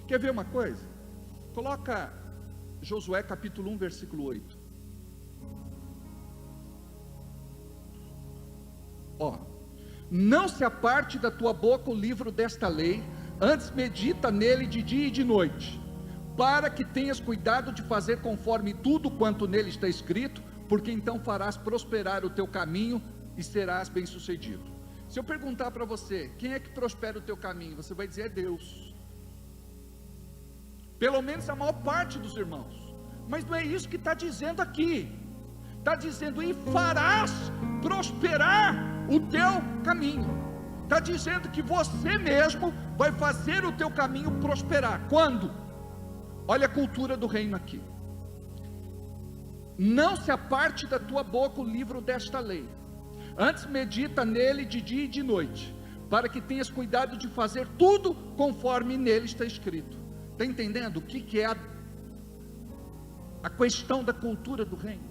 Quer ver uma coisa? Coloca Josué capítulo 1 versículo 8. Não se aparte da tua boca o livro desta lei, antes medita nele de dia e de noite, para que tenhas cuidado de fazer conforme tudo quanto nele está escrito, porque então farás prosperar o teu caminho e serás bem-sucedido. Se eu perguntar para você, quem é que prospera o teu caminho? Você vai dizer, é Deus. Pelo menos a maior parte dos irmãos. Mas não é isso que está dizendo aqui. Está dizendo, e farás prosperar o teu caminho. Está dizendo que você mesmo vai fazer o teu caminho prosperar. Quando? Olha a cultura do reino aqui. Não se aparte da tua boca o livro desta lei, antes medita nele de dia e de noite, para que tenhas cuidado de fazer tudo conforme nele está escrito. Está entendendo o que é a questão da cultura do reino?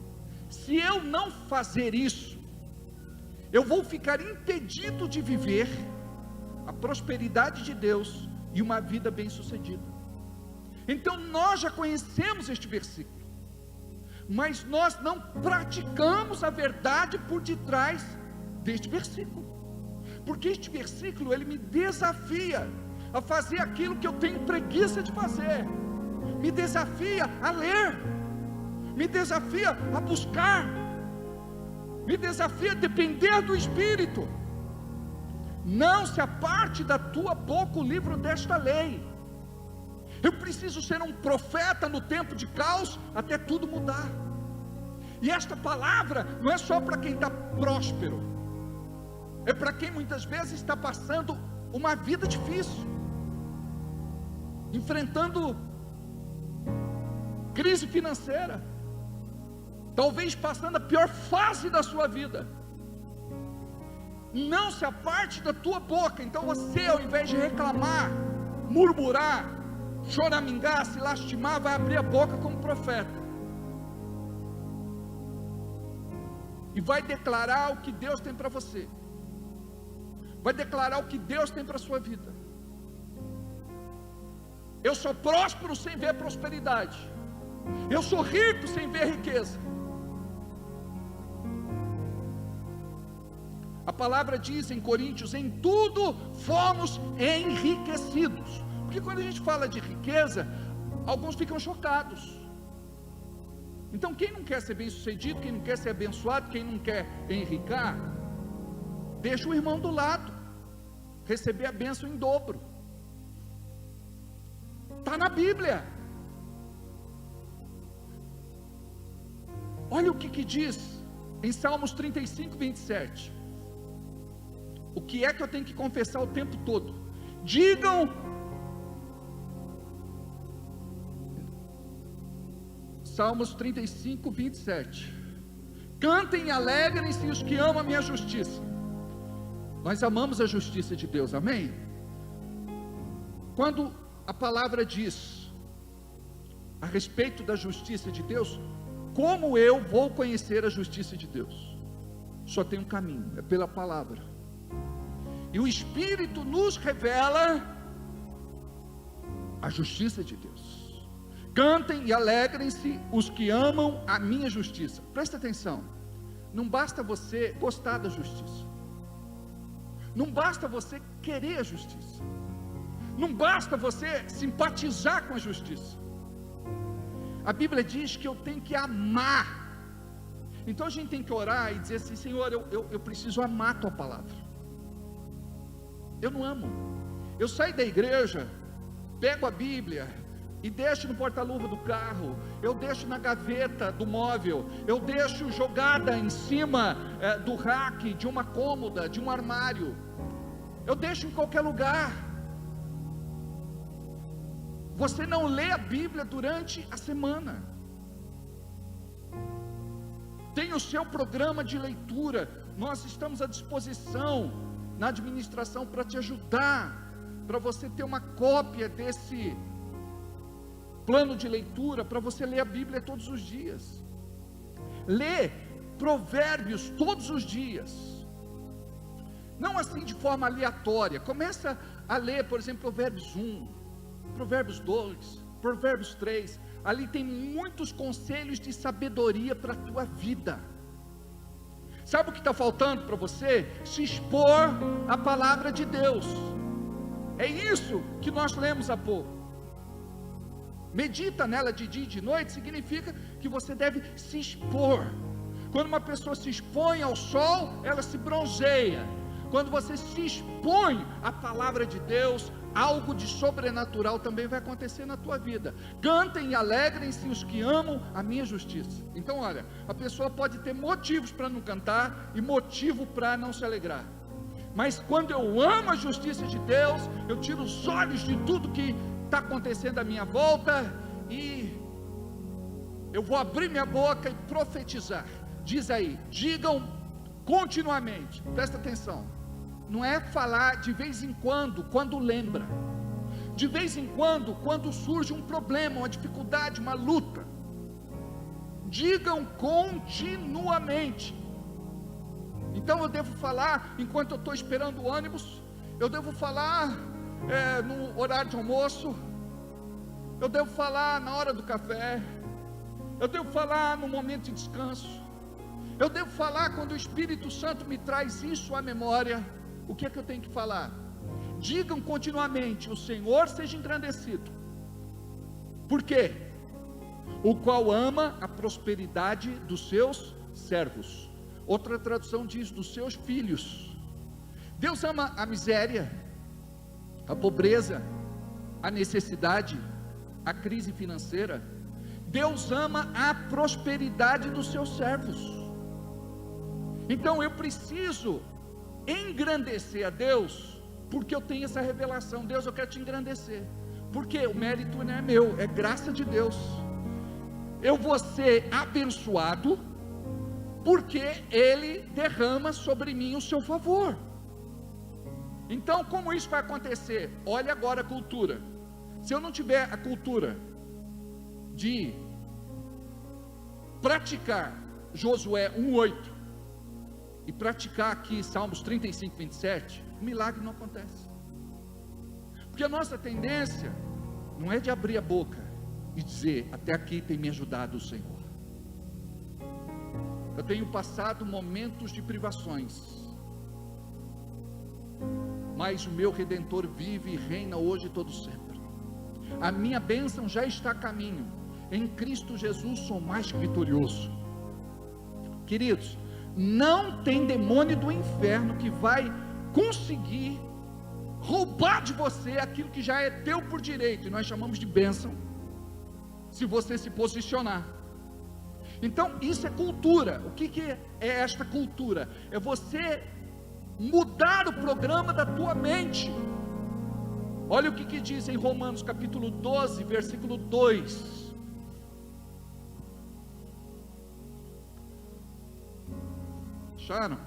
Se eu não fazer isso, eu vou ficar impedido de viver a prosperidade de Deus e uma vida bem-sucedida. Então nós já conhecemos este versículo, mas nós não praticamos a verdade por detrás deste versículo, porque este versículo ele me desafia a fazer aquilo que eu tenho preguiça de fazer, me desafia a ler, me desafia a buscar, me desafia a depender do Espírito. Não se aparte da tua boca o livro desta lei. Eu preciso ser um profeta no tempo de caos até tudo mudar. E esta palavra não é só para quem está próspero, é para quem muitas vezes está passando uma vida difícil, enfrentando crise financeira, talvez passando a pior fase da sua vida. Não se aparte da tua boca. Então você, ao invés de reclamar, murmurar, choramingar, se lastimar, vai abrir a boca como profeta e vai declarar o que Deus tem para você, vai declarar o que Deus tem para a sua vida. Eu sou próspero sem ver prosperidade, eu sou rico sem ver riqueza. A palavra diz em Coríntios: em tudo fomos enriquecidos. Porque quando a gente fala de riqueza, alguns ficam chocados. Então quem não quer ser bem sucedido, quem não quer ser abençoado, quem não quer enricar, deixa o irmão do lado receber a bênção em dobro. Está na Bíblia. Olha o que diz em Salmos 35, 27. O que é que eu tenho que confessar o tempo todo? Digam, Salmos 35, 27. Cantem e alegrem-se os que amam a minha justiça. Nós amamos a justiça de Deus, amém? Quando a palavra diz a respeito da justiça de Deus, como eu vou conhecer a justiça de Deus? Só tem um caminho, é pela palavra. E o Espírito nos revela a justiça de Deus. Cantem e alegrem-se os que amam a minha justiça. Presta atenção, não basta você gostar da justiça, não basta você querer a justiça, não basta você simpatizar com a justiça. A Bíblia diz que eu tenho que amar. Então a gente tem que orar e dizer assim: Senhor, eu preciso amar a tua palavra. Eu não amo. Eu saio da igreja, pego a Bíblia e deixo no porta-luva do carro, eu deixo na gaveta do móvel, eu deixo jogada em cima do rack, de uma cômoda, de um armário, eu deixo em qualquer lugar. Você não lê a Bíblia durante a semana. Tem o seu programa de leitura. Nós estamos à disposição na administração para te ajudar, para você ter uma cópia desse plano de leitura, para você ler a Bíblia todos os dias. Lê Provérbios todos os dias, não assim de forma aleatória. Começa a ler, por exemplo, Provérbios 1, Provérbios 2, Provérbios 3, ali tem muitos conselhos de sabedoria para a tua vida. Sabe o que está faltando para você? Se expor à palavra de Deus. É isso que nós lemos há pouco. Medita nela de dia e de noite significa que você deve se expor. Quando uma pessoa se expõe ao sol, ela se bronzeia. Quando você se expõe à palavra de Deus, algo de sobrenatural também vai acontecer na tua vida. Cantem e alegrem-se os que amam a minha justiça. Então olha, a pessoa pode ter motivos para não cantar e motivo para não se alegrar, mas quando eu amo a justiça de Deus, eu tiro os olhos de tudo que está acontecendo à minha volta e eu vou abrir minha boca e profetizar. Diz aí, digam continuamente. Presta atenção. Não é falar de vez em quando lembra, de vez em quando surge um problema, uma dificuldade, uma luta. Digam continuamente. Então eu devo falar enquanto eu estou esperando o ônibus, eu devo falar no horário de almoço, eu devo falar na hora do café, eu devo falar no momento de descanso, eu devo falar quando o Espírito Santo me traz isso à memória. O que é que eu tenho que falar? Digam continuamente: o Senhor seja engrandecido. Por quê? O qual ama a prosperidade dos seus servos. Outra tradução diz: dos seus filhos. Deus ama a miséria, a pobreza, a necessidade, a crise financeira. Deus ama a prosperidade dos seus servos. Então eu preciso engrandecer a Deus, porque eu tenho essa revelação. Deus, eu quero te engrandecer, porque o mérito não é meu, é graça de Deus. Eu vou ser abençoado, porque Ele derrama sobre mim o seu favor. Então, como isso vai acontecer? Olha agora a cultura. Se eu não tiver a cultura de praticar Josué 1:8 e praticar aqui Salmos 35:27, o milagre não acontece. Porque a nossa tendência não é de abrir a boca e dizer: até aqui tem me ajudado o Senhor. Eu tenho passado momentos de privações, mas o meu Redentor vive e reina hoje e todo sempre. A minha bênção já está a caminho. Em Cristo Jesus sou mais que vitorioso. Queridos, não tem demônio do inferno que vai conseguir roubar de você aquilo que já é teu por direito, e nós chamamos de bênção, se você se posicionar. Então isso é cultura. O que é esta cultura? É você mudar o programa da tua mente. Olha o que diz em Romanos capítulo 12, versículo 2. Acharam?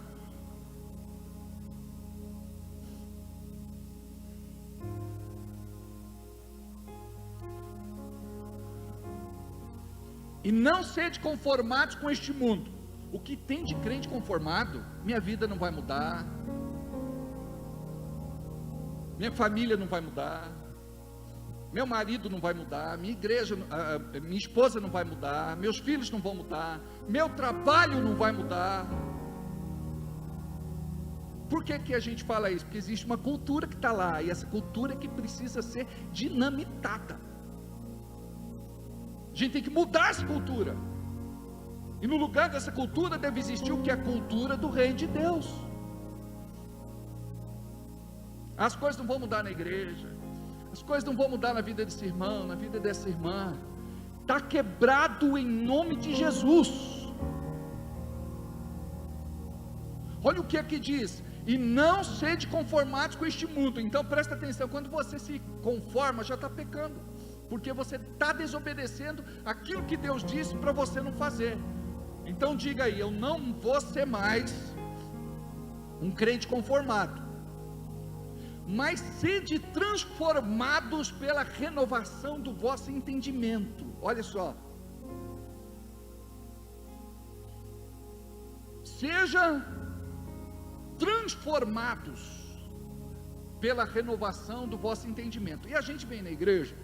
E não sede conformados com este mundo. O que tem de crente conformado? Minha vida não vai mudar, minha família não vai mudar, meu marido não vai mudar, minha igreja, minha esposa não vai mudar, meus filhos não vão mudar, meu trabalho não vai mudar. Por que a gente fala isso? Porque existe uma cultura que está lá, e essa cultura é que precisa ser dinamitada. A gente tem que mudar essa cultura, e no lugar dessa cultura deve existir o que é a cultura do reino de Deus. As coisas não vão mudar na igreja, as coisas não vão mudar na vida desse irmão, na vida dessa irmã. Está quebrado em nome de Jesus. Olha o que aqui diz: e não sede conformados com este mundo. Então presta atenção, quando você se conforma, já está pecando, porque você está desobedecendo aquilo que Deus disse para você não fazer. Então diga aí: eu não vou ser mais um crente conformado, mas sede transformados pela renovação do vosso entendimento. Olha só, seja transformados pela renovação do vosso entendimento. E a gente vem na igreja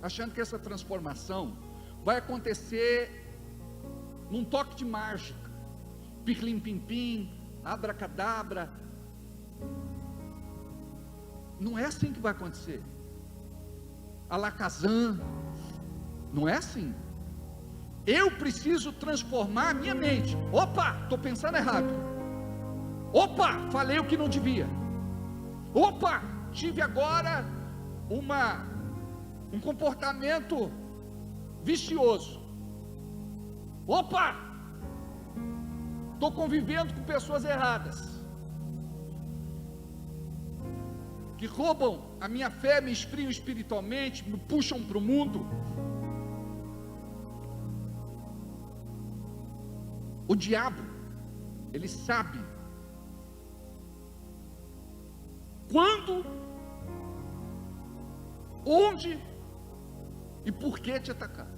achando que essa transformação vai acontecer num toque de mágica, pirlim pim pim, abracadabra. Não é assim que vai acontecer. Alakazam, não é assim. Eu preciso transformar a minha mente. Opa, estou pensando errado. Opa, falei o que não devia. Opa, tive agora um comportamento vicioso. Opa, estou convivendo com pessoas erradas, que roubam a minha fé, me esfriam espiritualmente, me puxam para o mundo. O diabo, ele sabe quando, onde e por que te atacar,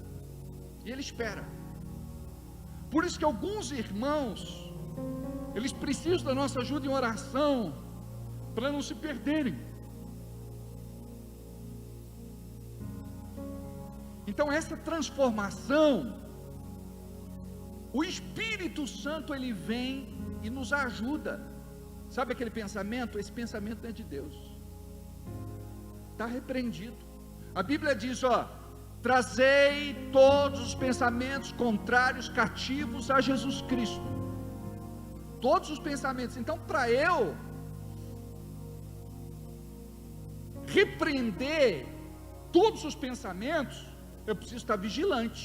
e ele espera. Por isso que alguns irmãos, eles precisam da nossa ajuda em oração, para não se perderem. Então essa transformação, o Espírito Santo ele vem e nos ajuda. Sabe aquele pensamento? Esse pensamento não é de Deus, está repreendido. A Bíblia diz, ó: trazei todos os pensamentos contrários cativos a Jesus Cristo. Todos os pensamentos. Então, para eu repreender todos os pensamentos, eu preciso estar vigilante.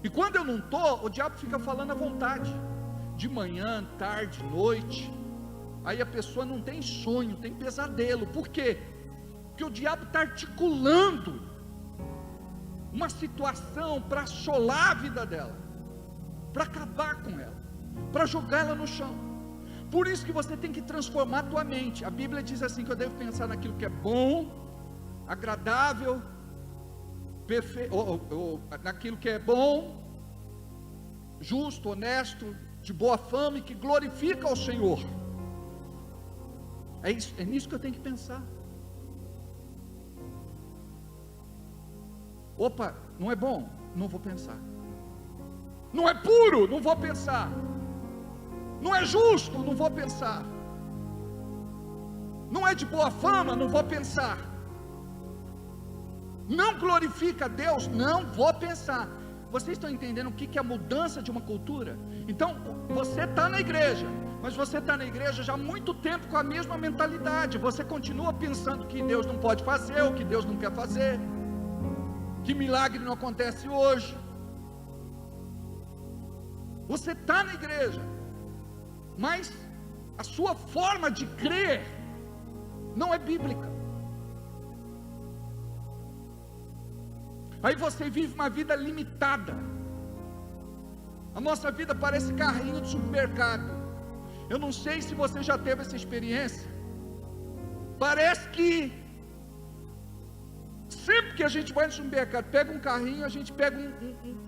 E quando eu não estou, o diabo fica falando à vontade, de manhã, tarde, noite. Aí a pessoa não tem sonho, tem pesadelo. Por quê? Porque o diabo está articulando uma situação para assolar a vida dela, para acabar com ela, para jogar ela no chão. Por isso que você tem que transformar a tua mente. A Bíblia diz assim, que eu devo pensar naquilo que é bom, agradável, naquilo que é bom, justo, honesto, de boa fama e que glorifica ao Senhor. É nisso que eu tenho que pensar. Opa, não é bom? Não vou pensar. Não é puro? Não vou pensar. Não é justo? Não vou pensar. Não é de boa fama? Não vou pensar. Não glorifica a Deus? Não vou pensar. Vocês estão entendendo o que é a mudança de uma cultura? Então, você está na igreja, mas você está na igreja já há muito tempo com a mesma mentalidade. Você continua pensando que Deus não pode fazer, ou que Deus não quer fazer, que milagre não acontece hoje. Você está na igreja, mas a sua forma de crer não é bíblica. Aí você vive uma vida limitada. A nossa vida parece carrinho de supermercado. Eu não sei se você já teve essa experiência. Parece que sempre que a gente vai no supermercado, pega um carrinho, a gente pega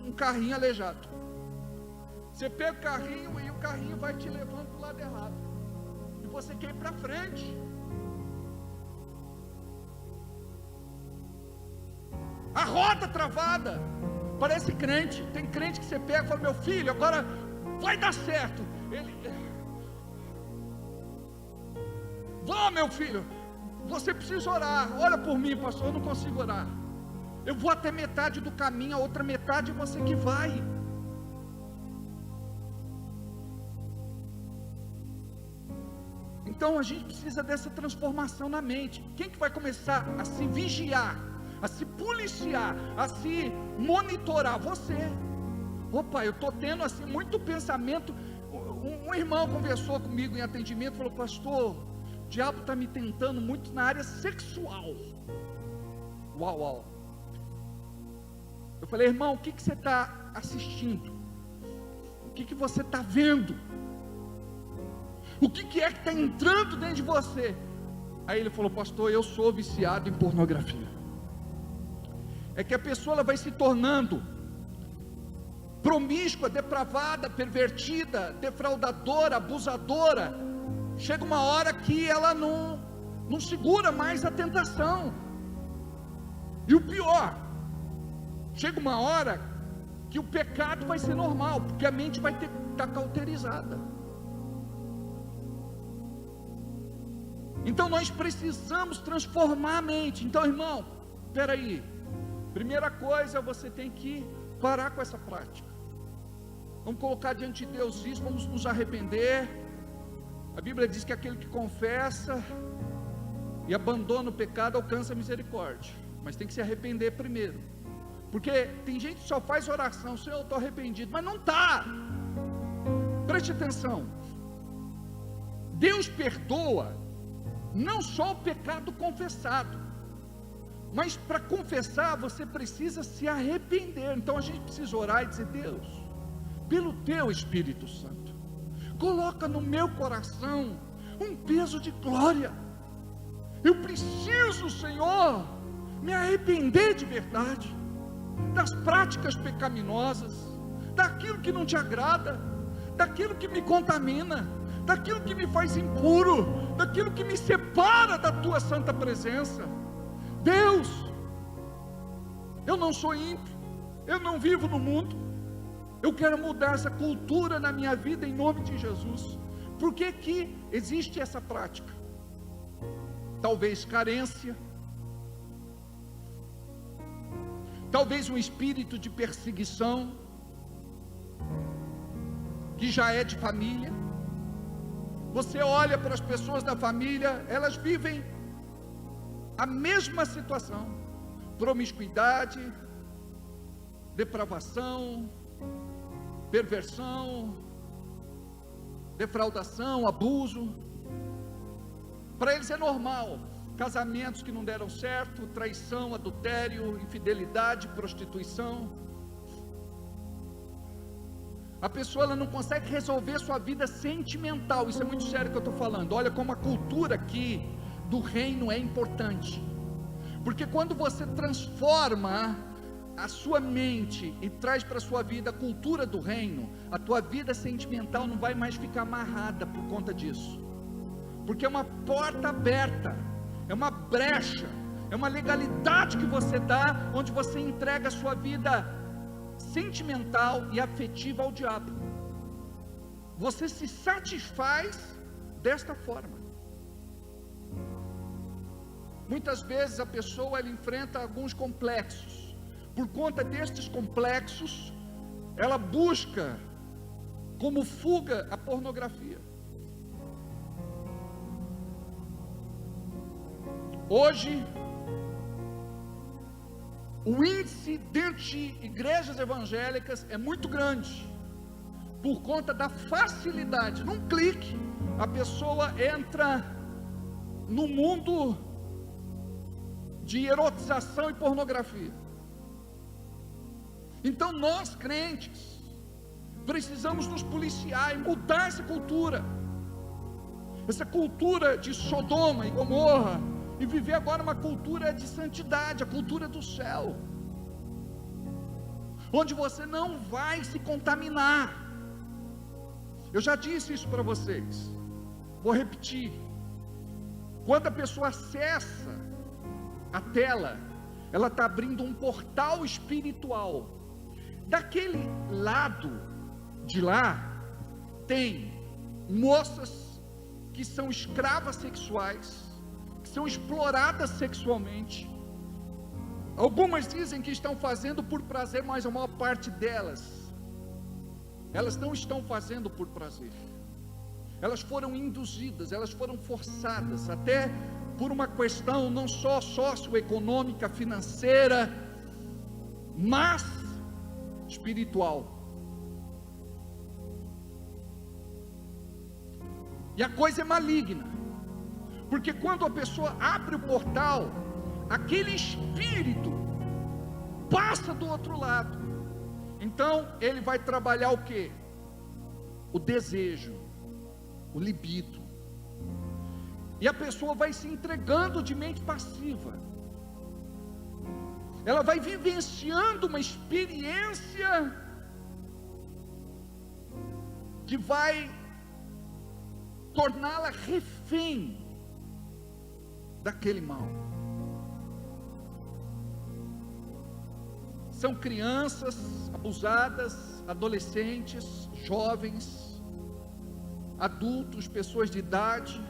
um carrinho aleijado. Você pega o carrinho e o carrinho vai te levando para o lado errado, e você quer ir para frente. A roda travada. Parece crente. Tem crente que você pega e fala: meu filho, agora vai dar certo. Ele: vá, meu filho, você precisa orar. Olha por mim, pastor, eu não consigo orar. Eu vou até metade do caminho, a outra metade é você que vai. Então a gente precisa dessa transformação na mente. Quem que vai começar a se vigiar, a se policiar, a se monitorar? Você. Opa, eu estou tendo assim muito pensamento. Um irmão conversou comigo em atendimento, falou: pastor, o diabo está me tentando muito na área sexual. Uau. Eu falei: irmão, o que você está assistindo? O que você está vendo? O que é que está entrando dentro de você? Aí ele falou: pastor, eu sou viciado em pornografia. É que a pessoa ela vai se tornando promíscua, depravada, pervertida, defraudadora, abusadora. Chega uma hora que ela não segura mais a tentação. E o pior, chega uma hora que o pecado vai ser normal, porque a mente vai estar cauterizada. Então nós precisamos transformar a mente. Então, irmão, espera aí. Primeira coisa, você tem que parar com essa prática. Vamos colocar diante de Deus isso, vamos nos arrepender. A Bíblia diz que aquele que confessa e abandona o pecado alcança a misericórdia, mas tem que se arrepender primeiro. Porque tem gente que só faz oração: Senhor, eu estou arrependido, mas não está. Preste atenção. Deus perdoa não só o pecado confessado, mas para confessar você precisa se arrepender. Então a gente precisa orar e dizer: Deus, pelo teu Espírito Santo, coloca no meu coração um peso de glória. Eu preciso, Senhor, me arrepender de verdade das práticas pecaminosas, daquilo que não te agrada, daquilo que me contamina, daquilo que me faz impuro, daquilo que me separa da tua santa presença. Deus, eu não sou ímpio, eu não vivo no mundo, eu quero mudar essa cultura na minha vida em nome de Jesus. Por que que existe essa prática? Talvez carência, talvez um espírito de perseguição, que já é de família. Você olha para as pessoas da família, elas vivem a mesma situação: promiscuidade, depravação, perversão, defraudação, abuso. Para eles é normal. Casamentos que não deram certo, traição, adultério, infidelidade, prostituição. A pessoa ela não consegue resolver sua vida sentimental. Isso é muito sério que eu estou falando. Olha como a cultura aqui do reino é importante. Porque quando você transforma a sua mente e traz para a sua vida a cultura do reino, a tua vida sentimental não vai mais ficar amarrada por conta disso. Porque é uma porta aberta, é uma brecha, é uma legalidade que você dá, onde você entrega a sua vida sentimental e afetiva ao diabo. Você se satisfaz desta forma. Muitas vezes a pessoa ela enfrenta alguns complexos. Por conta destes complexos, ela busca como fuga a pornografia. Hoje, o índice dentro de igrejas evangélicas é muito grande, por conta da facilidade. Num clique, a pessoa entra no mundo de erotização e pornografia. Então nós crentes precisamos nos policiar e mudar essa cultura de Sodoma e Gomorra, e viver agora uma cultura de santidade, a cultura do céu, onde você não vai se contaminar. Eu já disse isso para vocês, vou repetir. Quando a pessoa acessa a tela, ela está abrindo um portal espiritual. Daquele lado de lá, tem moças que são escravas sexuais, que são exploradas sexualmente. Algumas dizem que estão fazendo por prazer, mas a maior parte delas, elas não estão fazendo por prazer. Elas foram induzidas, elas foram forçadas, até por uma questão não só socioeconômica, financeira, mas espiritual. E a coisa é maligna, porque quando a pessoa abre o portal, aquele espírito passa do outro lado. Então ele vai trabalhar o quê? O desejo, o libido. E a pessoa vai se entregando de mente passiva. Ela vai vivenciando uma experiência que vai torná-la refém daquele mal. São crianças abusadas, adolescentes, jovens, adultos, pessoas de idade.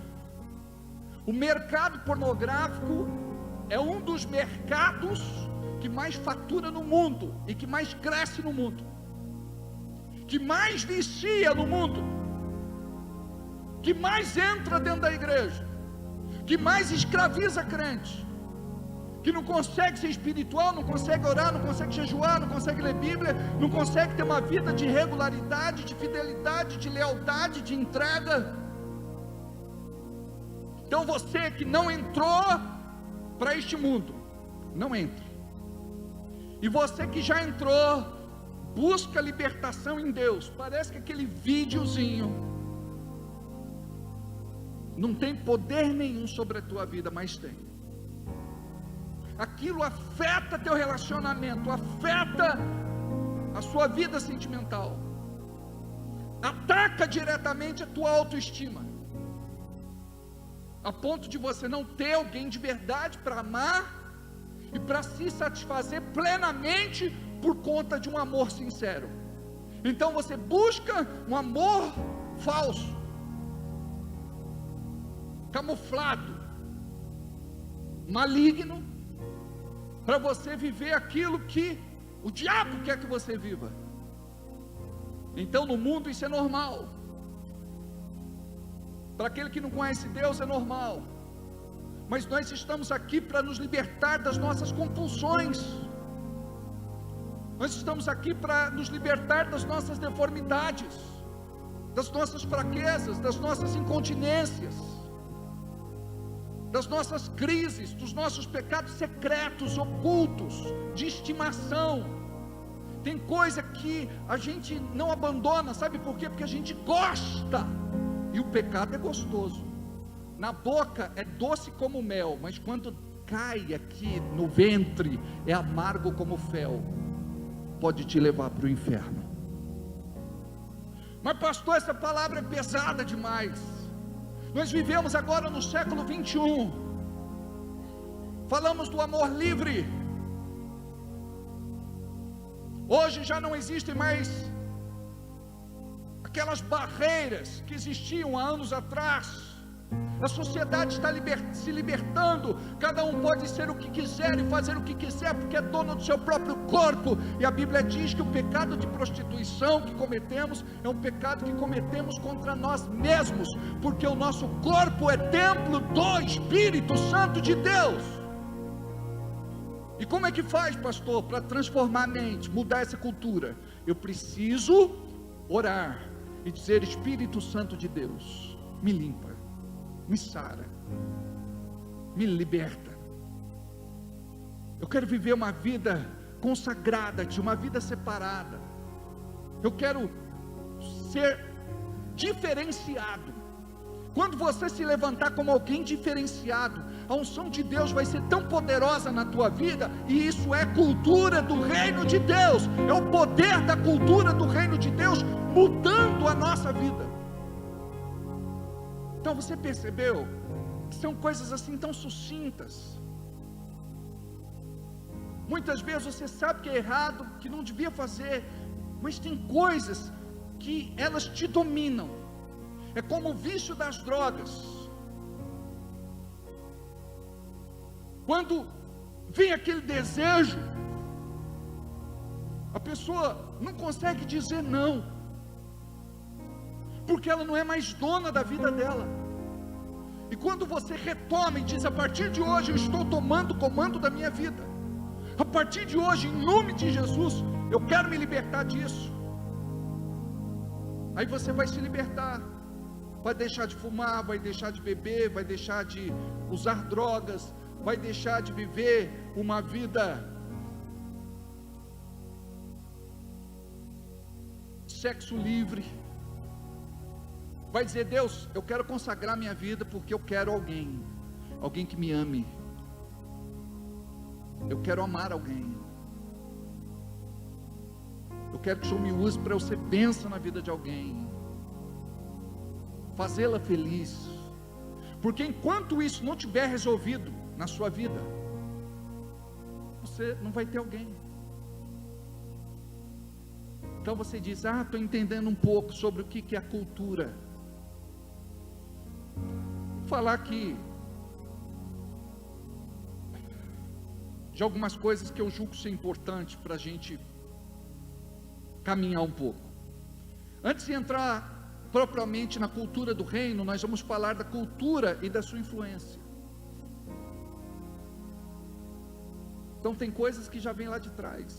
O mercado pornográfico é um dos mercados que mais fatura no mundo e que mais cresce no mundo, que mais vicia no mundo, que mais entra dentro da igreja, que mais escraviza crente, que não consegue ser espiritual, não consegue orar, não consegue jejuar, não consegue ler Bíblia, não consegue ter uma vida de regularidade, de fidelidade, de lealdade, de entrega. Então você que não entrou para este mundo, não entre. E você que já entrou, busca libertação em Deus. Parece que aquele videozinho não tem poder nenhum sobre a tua vida, mas tem. Aquilo afeta teu relacionamento, afeta a sua vida sentimental, ataca diretamente a tua autoestima, a ponto de você não ter alguém de verdade para amar e para se satisfazer plenamente por conta de um amor sincero. Então você busca um amor falso, camuflado, maligno, para você viver aquilo que o diabo quer que você viva. Então no mundo isso é normal. Para aquele que não conhece Deus é normal. Mas nós estamos aqui para nos libertar das nossas compulsões. Nós estamos aqui para nos libertar das nossas deformidades, das nossas fraquezas, das nossas incontinências, das nossas crises, dos nossos pecados secretos, ocultos, de estimação. Tem coisa que a gente não abandona, sabe por quê? Porque a gente gosta, e o pecado é gostoso, na boca é doce como mel, mas quando cai aqui no ventre, é amargo como fel, pode te levar para o inferno. Mas pastor, essa palavra é pesada demais. Nós vivemos agora no século 21, falamos do amor livre. Hoje já não existem mais aquelas barreiras que existiam há anos atrás. A sociedade está se libertando, cada um pode ser o que quiser e fazer o que quiser, porque é dono do seu próprio corpo. E a Bíblia diz que o pecado de prostituição que cometemos é um pecado que cometemos contra nós mesmos, porque o nosso corpo é templo do Espírito Santo de Deus. E como é que faz, pastor, para transformar a mente, mudar essa cultura? Eu preciso orar e dizer: Espírito Santo de Deus, me limpa, me sara, me liberta. Eu quero viver uma vida consagrada, uma vida separada. Eu quero ser diferenciado. Quando você se levantar como alguém diferenciado, a unção de Deus vai ser tão poderosa na tua vida, e isso é cultura do reino de Deus, é o poder da cultura do reino de Deus mudando a nossa vida. Então você percebeu que são coisas assim tão sucintas. Muitas vezes você sabe que é errado, que não devia fazer, mas tem coisas que elas te dominam. É como o vício das drogas. Quando vem aquele desejo, a pessoa não consegue dizer não, porque ela não é mais dona da vida dela. E quando você retoma e diz: a partir de hoje eu estou tomando o comando da minha vida, a partir de hoje, em nome de Jesus, eu quero me libertar disso. Aí você vai se libertar, vai deixar de fumar, vai deixar de beber, vai deixar de usar drogas, vai deixar de viver uma vida sexo livre. Vai dizer: Deus, eu quero consagrar minha vida porque eu quero alguém que me ame. Eu quero amar alguém. Eu quero que o Senhor me use para eu ser bênção na vida de alguém, fazê-la feliz. Porque enquanto isso não tiver resolvido na sua vida, você não vai ter alguém. Então você diz: estou entendendo um pouco sobre o que é a cultura. Vou falar aqui de algumas coisas que eu julgo ser importante para a gente caminhar um pouco. Antes de entrar propriamente na cultura do reino, nós vamos falar da cultura e da sua influência. Então tem coisas que já vêm lá de trás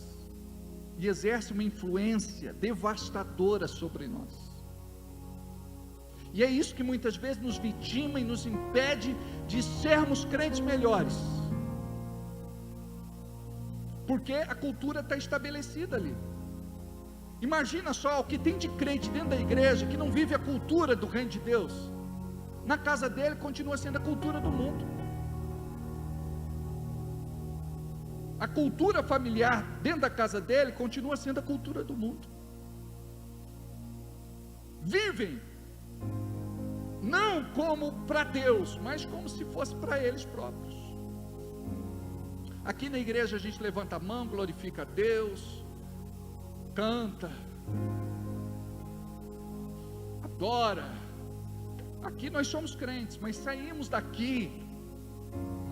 e exercem uma influência devastadora sobre nós. E é isso que muitas vezes nos vitima e nos impede de sermos crentes melhores, porque a cultura está estabelecida ali. Imagina só o que tem de crente dentro da igreja que não vive a cultura do reino de Deus. Na casa dele continua sendo a cultura do mundo. A cultura familiar dentro da casa dele continua sendo a cultura do mundo. Vivem não como para Deus, mas como se fosse para eles próprios. Aqui na igreja a gente levanta a mão, glorifica a Deus, canta, adora. Aqui nós somos crentes, mas saímos daqui,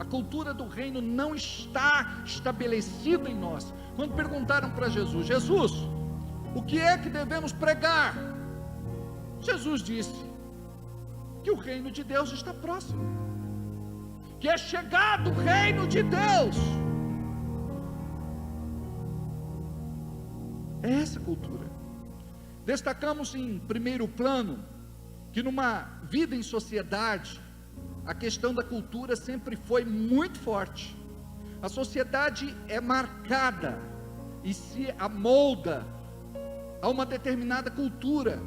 a cultura do reino não está estabelecida em nós. Quando perguntaram para Jesus: Jesus, o que é que devemos pregar? Jesus disse que o reino de Deus está próximo, que é chegado o reino de Deus. É essa cultura. Destacamos em primeiro plano que numa vida em sociedade, a questão da cultura sempre foi muito forte. A sociedade é marcada e se amolda a uma determinada cultura,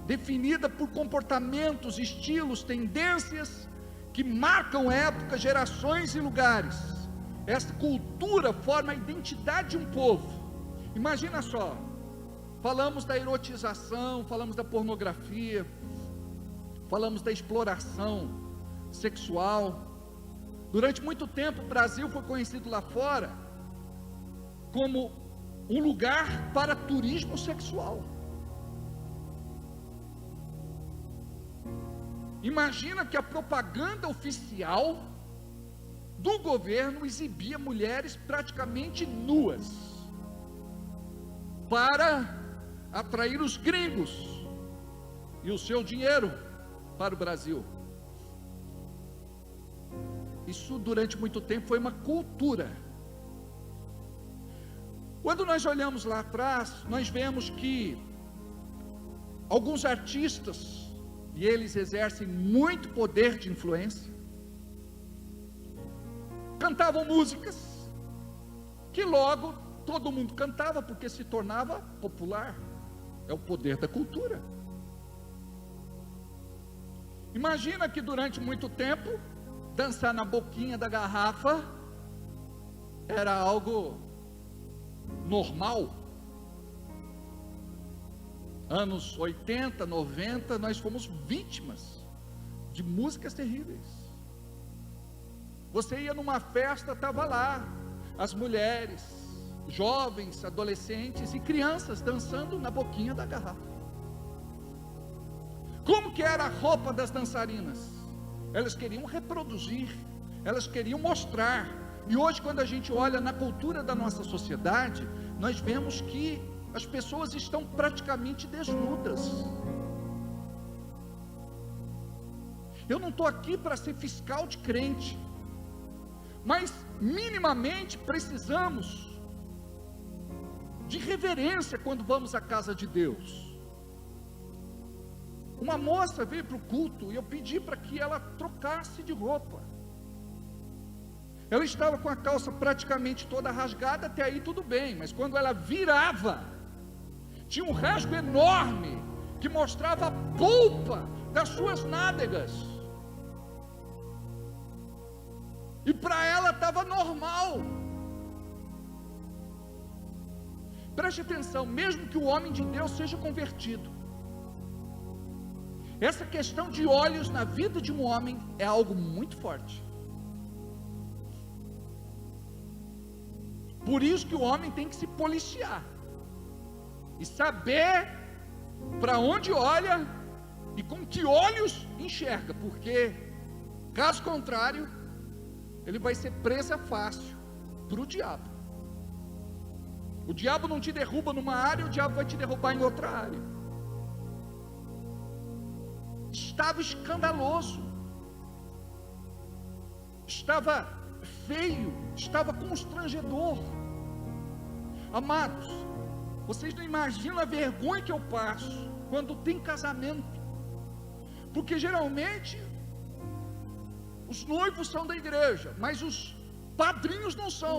definida por comportamentos, estilos, tendências que marcam épocas, gerações e lugares. Essa cultura forma a identidade de um povo. Imagina só, falamos da erotização, falamos da pornografia, falamos da exploração sexual. Durante muito tempo o Brasil foi conhecido lá fora como um lugar para turismo sexual. Imagina que a propaganda oficial do governo exibia mulheres praticamente nuas para atrair os gringos e o seu dinheiro para o Brasil. Isso durante muito tempo foi uma cultura. Quando nós olhamos lá atrás, nós vemos que alguns artistas, e eles exercem muito poder de influência, cantavam músicas que logo todo mundo cantava porque se tornava popular. É o poder da cultura. Imagina que durante muito tempo dançar na boquinha da garrafa era algo normal. Anos 80, 90, nós fomos vítimas de músicas terríveis. Você ia numa festa, estava lá as mulheres, jovens, adolescentes e crianças dançando na boquinha da garrafa. Como que era a roupa das dançarinas? Elas queriam reproduzir, elas queriam mostrar. E hoje, quando a gente olha na cultura da nossa sociedade, nós vemos que as pessoas estão praticamente desnudas. Eu não estou aqui para ser fiscal de crente, mas minimamente precisamos de reverência quando vamos à casa de Deus. Uma moça veio para o culto e eu pedi para que ela trocasse de roupa. Ela estava com a calça praticamente toda rasgada, até aí tudo bem, mas quando ela virava, tinha um rasgo enorme que mostrava a polpa das suas nádegas. E para ela estava normal. Preste atenção, mesmo que o homem de Deus seja convertido, essa questão de olhos na vida de um homem é algo muito forte. Por isso que o homem tem que se policiar e saber para onde olha e com que olhos enxerga, porque caso contrário, ele vai ser presa fácil para o diabo. O diabo não te derruba numa área, o diabo vai te derrubar em outra área. Estava escandaloso, estava feio, estava constrangedor. Amados, vocês não imaginam a vergonha que eu passo quando tem casamento, porque geralmente os noivos são da igreja, mas os padrinhos não são.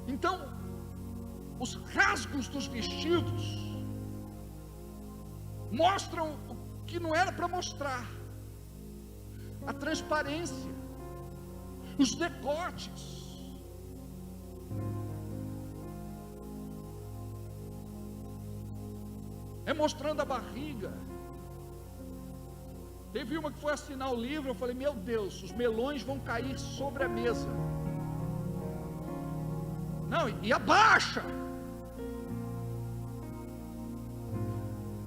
Então, os rasgos dos vestidos mostram o que não era para mostrar, a transparência, os decotes. É mostrando a barriga. Teve uma que foi assinar o livro, eu falei, meu Deus, os melões vão cair sobre a mesa. Não, e abaixa.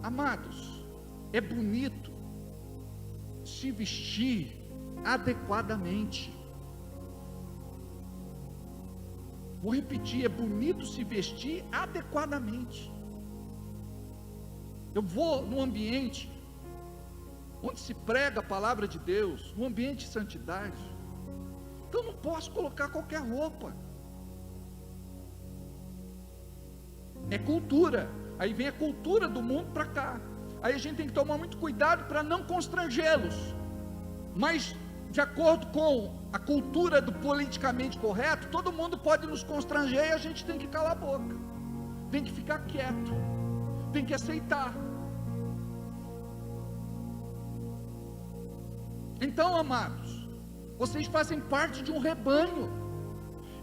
Amados, é bonito se vestir adequadamente. Vou repetir, é bonito se vestir adequadamente. Eu vou num ambiente onde se prega a palavra de Deus, num ambiente de santidade, então não posso colocar qualquer roupa. é cultura. Aí vem a cultura do mundo para cá. Aí a gente tem que tomar muito cuidado para não constrangê-los. Mas, de acordo com a cultura do politicamente correto, todo mundo pode nos constranger e a gente tem que calar a boca. Tem que ficar quieto. Tem que aceitar. Então, amados, vocês fazem parte de um rebanho.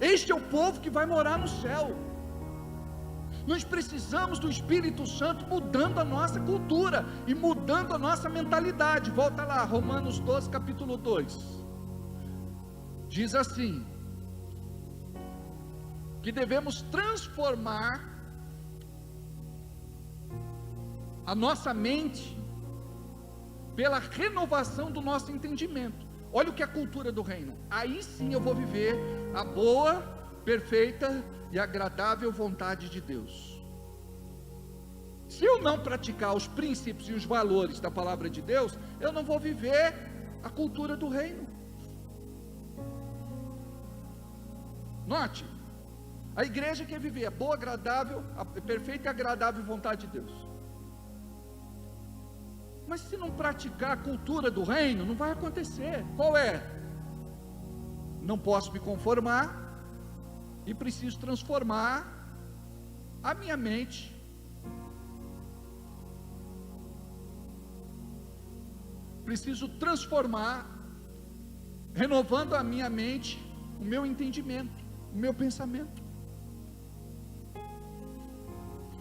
Este é o povo que vai morar no céu. Nós precisamos do Espírito Santo mudando a nossa cultura e mudando a nossa mentalidade. Volta lá, Romanos 12, capítulo 2. Diz assim: que devemos transformar a nossa mente pela renovação do nosso entendimento. Olha o que é a cultura do reino. Aí sim eu vou viver a boa, perfeita e agradável vontade de Deus. Se eu não praticar os princípios e os valores da palavra de Deus, eu não vou viver a cultura do reino. Note, a igreja quer viver a boa, agradável, a perfeita e agradável vontade de Deus. Mas se não praticar a cultura do reino, não vai acontecer. Qual é? Não posso me conformar e preciso transformar a minha mente. Preciso transformar, renovando a minha mente, o meu entendimento, o meu pensamento.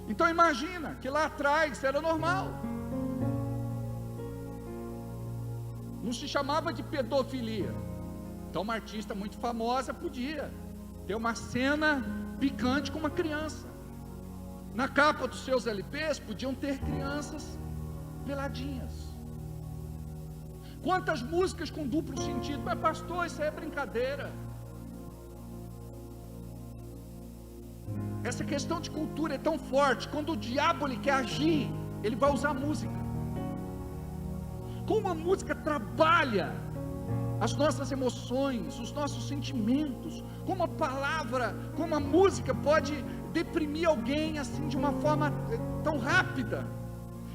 Então imagina que lá atrás era normal. Não se chamava de pedofilia. Então uma artista muito famosa podia ter uma cena picante com uma criança. Na capa dos seus LPs podiam ter crianças peladinhas. Quantas músicas com duplo sentido? Mas pastor, isso é brincadeira. Essa questão de cultura é tão forte. Quando o diabo ele quer agir, ele vai usar música. Como a música trabalha as nossas emoções, os nossos sentimentos, como a palavra, como a música pode deprimir alguém assim de uma forma tão rápida.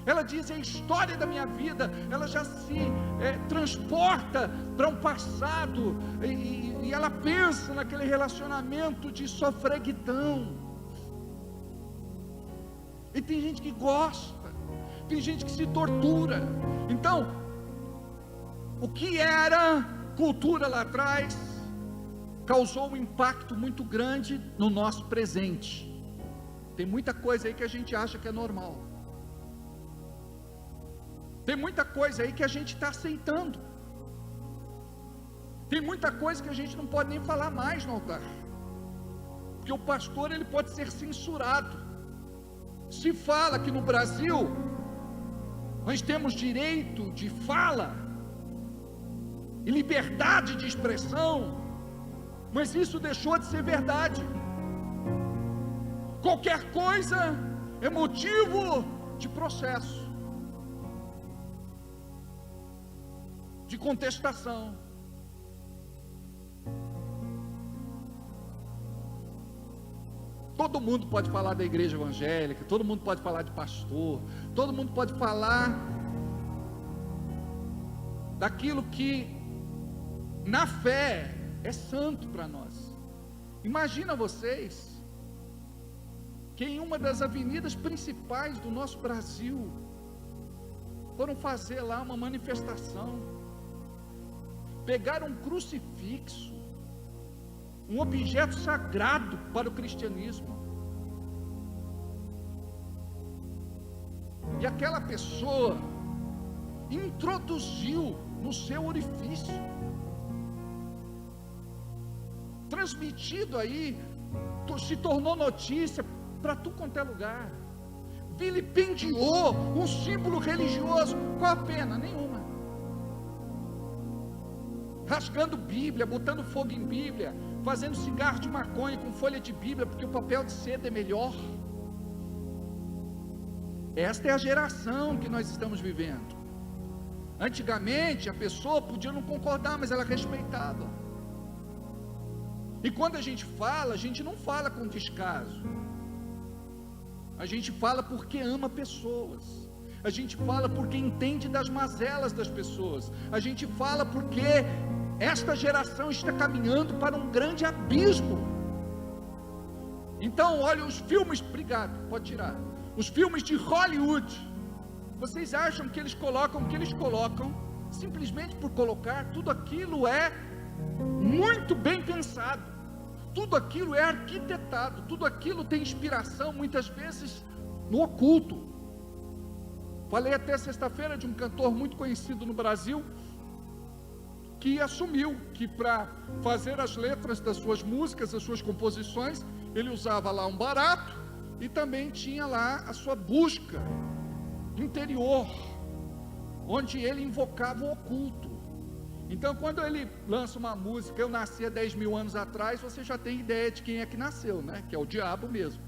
Ela diz: é a história da minha vida. Ela já se transporta para um passado e ela pensa naquele relacionamento de sofreguidão. E tem gente que gosta, tem gente que se tortura. Então, o que era cultura lá atrás causou um impacto muito grande no nosso presente. Tem muita coisa aí que a gente acha que é normal. Tem muita coisa aí que a gente está aceitando. Tem muita coisa que a gente não pode nem falar mais no altar, porque o pastor ele pode ser censurado. Se fala que no Brasil nós temos direito de fala e liberdade de expressão, mas isso deixou de ser verdade. Qualquer coisa é motivo de processo, de contestação. Todo mundo pode falar da igreja evangélica, todo mundo pode falar de pastor, todo mundo pode falar daquilo que na fé é santo para nós. Imagina vocês que em uma das avenidas principais do nosso Brasil foram fazer lá uma manifestação, pegaram um crucifixo, um objeto sagrado para o cristianismo, e aquela pessoa introduziu no seu orifício, transmitido aí, se tornou notícia para tudo quanto é lugar, vilipendiou um símbolo religioso. Qual a pena? Nenhuma. Rasgando Bíblia, botando fogo em Bíblia, fazendo cigarro de maconha com folha de Bíblia, porque o papel de seda é melhor. Esta é a geração que nós estamos vivendo. Antigamente a pessoa podia não concordar, mas ela respeitava. E quando a gente fala, a gente não fala com descaso. A gente fala porque ama pessoas. A gente fala porque entende das mazelas das pessoas. A gente fala porque esta geração está caminhando para um grande abismo. Então, olha os filmes, obrigado, pode tirar. Os filmes de Hollywood. Vocês acham que eles colocam o que eles colocam simplesmente por colocar? Tudo aquilo é muito bem pensado. Tudo aquilo é arquitetado. Tudo aquilo tem inspiração, muitas vezes, no oculto. Falei até sexta-feira de um cantor muito conhecido no Brasil, que assumiu que para fazer as letras das suas músicas, das suas composições, ele usava lá um barato e também tinha lá a sua busca interior, onde ele invocava o oculto. Então, quando ele lança uma música, eu nasci há 10 mil anos atrás, você já tem ideia de quem é que nasceu, né? Que é o diabo mesmo.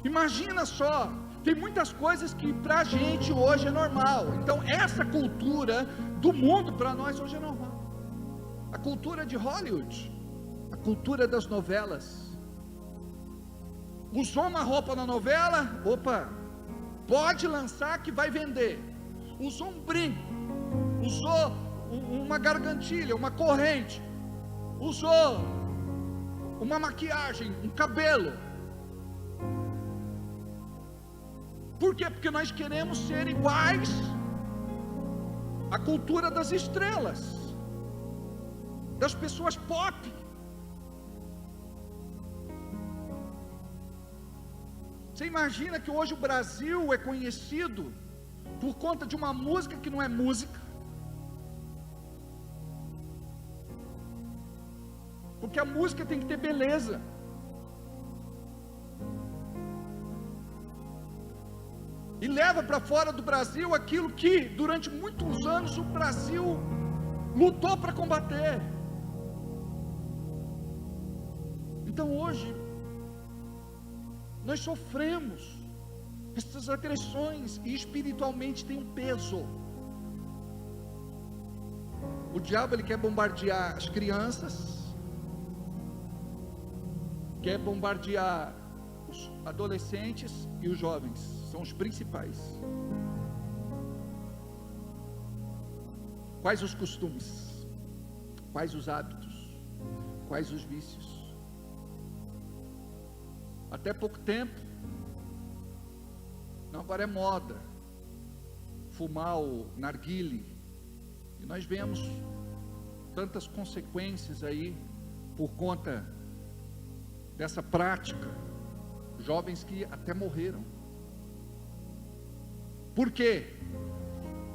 Imagina só, tem muitas coisas que para a gente hoje é normal. Então essa cultura do mundo para nós hoje é normal. A cultura de Hollywood, a cultura das novelas. Usou uma roupa na novela, opa, pode lançar que vai vender. Usou um brinco, usou uma gargantilha, uma corrente, usou uma maquiagem, um cabelo. Por quê? Porque nós queremos ser iguais à cultura das estrelas, das pessoas pop. Você imagina que hoje o Brasil é conhecido por conta de uma música que não é música, porque a música tem que ter beleza. E leva para fora do Brasil aquilo que durante muitos anos o Brasil lutou para combater. Então hoje nós sofremos essas agressões e espiritualmente tem um peso. O diabo ele quer bombardear as crianças, quer bombardear os adolescentes e os jovens. São os principais. Quais os costumes? Quais os hábitos? Quais os vícios? Até pouco tempo, não, agora é moda fumar o narguile, e nós vemos tantas consequências aí por conta dessa prática, jovens que até morreram. Por quê?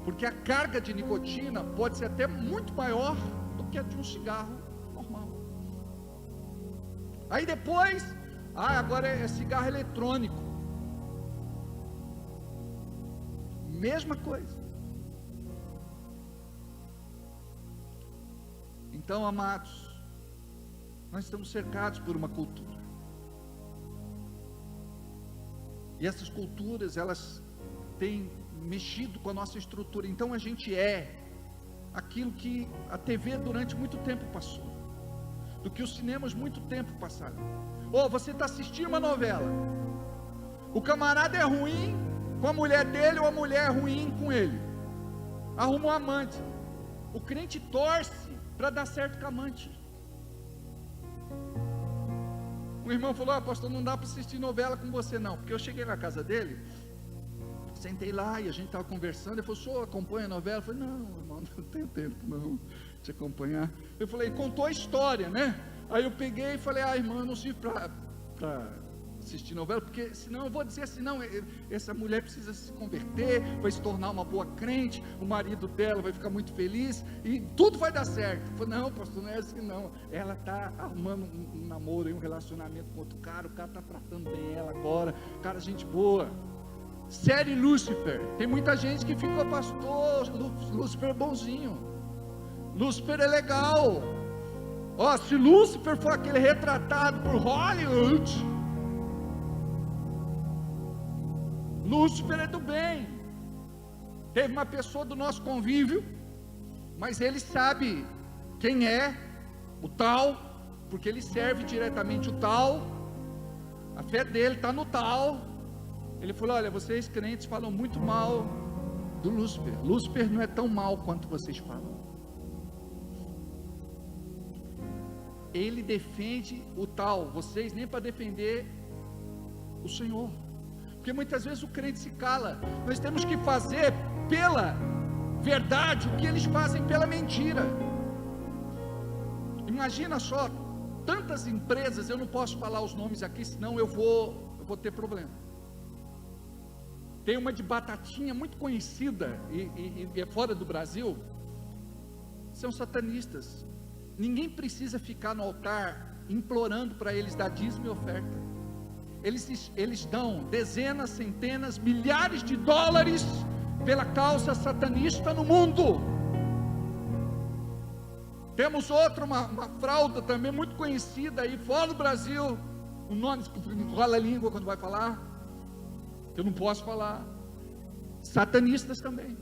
Porque a carga de nicotina pode ser até muito maior do que a de um cigarro normal. Aí depois, agora é cigarro eletrônico. Mesma coisa. Então, amados, nós estamos cercados por uma cultura. E essas culturas, elas têm mexido com a nossa estrutura. Então a gente é aquilo que a TV durante muito tempo passou, do que os cinemas muito tempo passaram. Ou você está assistindo uma novela, o camarada é ruim com a mulher dele, ou a mulher é ruim com ele, arruma um amante, o crente torce para dar certo com a amante. Um irmão falou: pastor, não dá para assistir novela com você não, porque eu cheguei na casa dele, sentei lá e a gente estava conversando. Ele falou: o senhor acompanha a novela? Eu falei: não, irmão, não tenho tempo não de acompanhar. Eu falei: contou a história, né? Aí eu peguei e falei: irmão, eu não sirvo para assistir novela, porque senão eu vou dizer assim, não, essa mulher precisa se converter, vai se tornar uma boa crente, o marido dela vai ficar muito feliz e tudo vai dar certo. Eu falei: não, pastor, não é assim não, ela está arrumando um namoro, um relacionamento com outro cara, o cara está tratando bem ela agora, cara, gente boa. Série Lúcifer, tem muita gente que ficou: pastor, Lúcifer é bonzinho, Lúcifer é legal. Se Lúcifer for aquele retratado por Hollywood, Lúcifer é do bem. Teve uma pessoa do nosso convívio, mas ele sabe quem é o tal, porque ele serve diretamente o tal. A fé dele está no tal. Ele falou: olha, vocês crentes falam muito mal do Lúcifer. Lúcifer não é tão mal quanto vocês falam. Ele defende o tal, vocês nem para defender o Senhor. Porque muitas vezes o crente se cala. Nós temos que fazer pela verdade o que eles fazem pela mentira. Imagina só, tantas empresas, eu não posso falar os nomes aqui, senão eu vou ter problema. Tem uma de batatinha muito conhecida e é fora do Brasil. São satanistas. Ninguém precisa ficar no altar implorando para eles dar dízimo e oferta. Eles dão dezenas, centenas, milhares de dólares pela causa satanista no mundo. Temos outra, uma frauda também muito conhecida aí fora do Brasil, um nome que enrola a língua quando vai falar, que eu não posso falar. Satanistas também.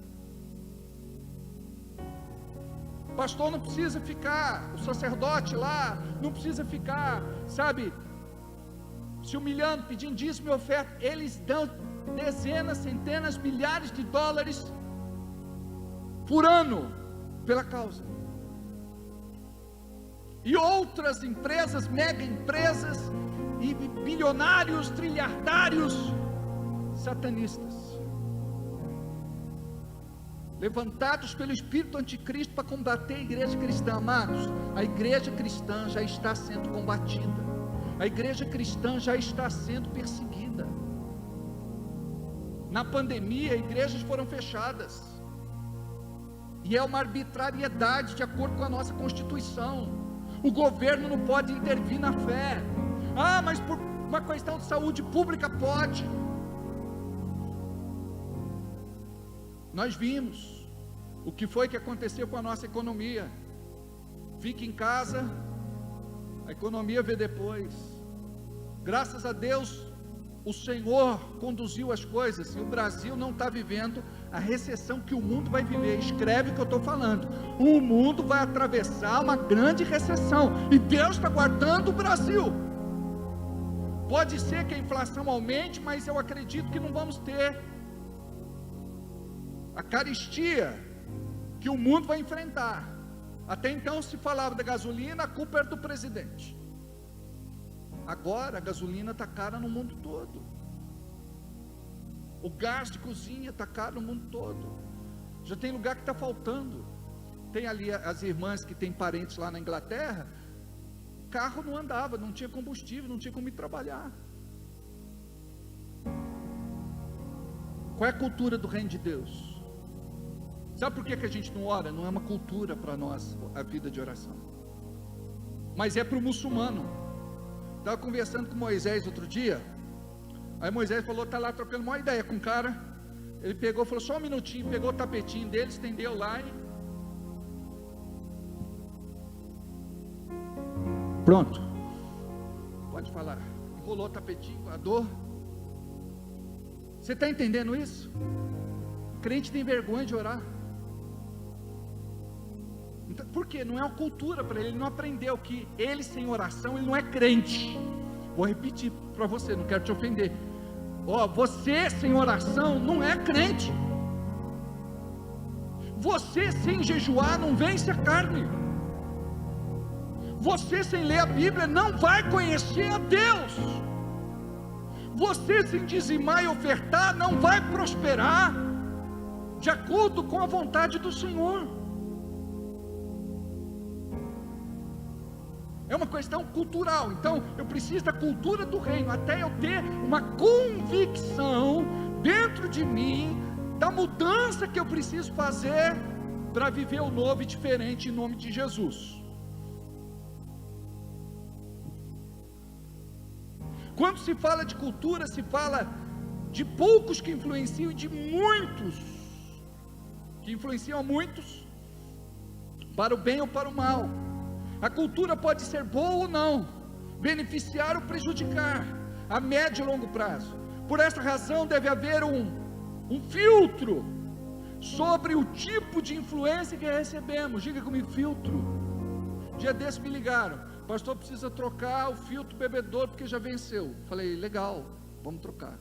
Pastor não precisa ficar, o sacerdote lá não precisa ficar, sabe, se humilhando, pedindo dízimo e oferta. Eles dão dezenas, centenas, milhares de dólares por ano pela causa. E outras empresas, mega empresas e bilionários, trilhardários satanistas, levantados pelo espírito anticristo para combater a igreja cristã. Amados, a igreja cristã já está sendo combatida, a igreja cristã já está sendo perseguida. Na pandemia, igrejas foram fechadas, e é uma arbitrariedade de acordo com a nossa Constituição. O governo não pode intervir na fé. Ah, mas por uma questão de saúde pública pode. Nós vimos o que foi que aconteceu com a nossa economia. Fique em casa, a economia vê depois. Graças a Deus, o Senhor conduziu as coisas, e o Brasil não está vivendo a recessão que o mundo vai viver. Escreve o que eu estou falando. O mundo vai atravessar uma grande recessão, e Deus está guardando o Brasil. Pode ser que a inflação aumente, mas eu acredito que não vamos ter a carestia que o mundo vai enfrentar. Até então se falava da gasolina, a culpa era do presidente. Agora a gasolina está cara no mundo todo. O gás de cozinha está caro no mundo todo. Já tem lugar que está faltando. Tem ali as irmãs que têm parentes lá na Inglaterra. Carro não andava, não tinha combustível, não tinha como ir trabalhar. Qual é a cultura do reino de Deus? Sabe por que a gente não ora? Não é uma cultura para nós a vida de oração, mas é para o muçulmano. Estava conversando com Moisés outro dia. Aí Moisés falou, está lá trocando uma ideia com o cara. Ele pegou, falou, só um minutinho, pegou o tapetinho dele, estendeu lá e pronto, pode falar. Enrolou o tapetinho, a dor. Você está entendendo isso? O crente tem vergonha de orar. Então, por quê? Não é uma cultura para ele, ele não aprendeu que ele sem oração, ele não é crente. Vou repetir para você, não quero te ofender. Você sem oração não é crente. Você sem jejuar não vence a carne. Você sem ler a Bíblia não vai conhecer a Deus. Você sem dizimar e ofertar não vai prosperar de acordo com a vontade do Senhor. É uma questão cultural. Então eu preciso da cultura do reino, até eu ter uma convicção dentro de mim da mudança que eu preciso fazer para viver o novo e diferente em nome de Jesus. Quando se fala de cultura, se fala de poucos que influenciam e de muitos que influenciam a muitos para o bem ou para o mal. A cultura pode ser boa ou não, beneficiar ou prejudicar, a médio e longo prazo. Por essa razão deve haver um filtro sobre o tipo de influência que recebemos. Diga comigo, filtro. Dia desse me ligaram, pastor, precisa trocar o filtro bebedouro porque já venceu. Falei, legal, vamos trocar.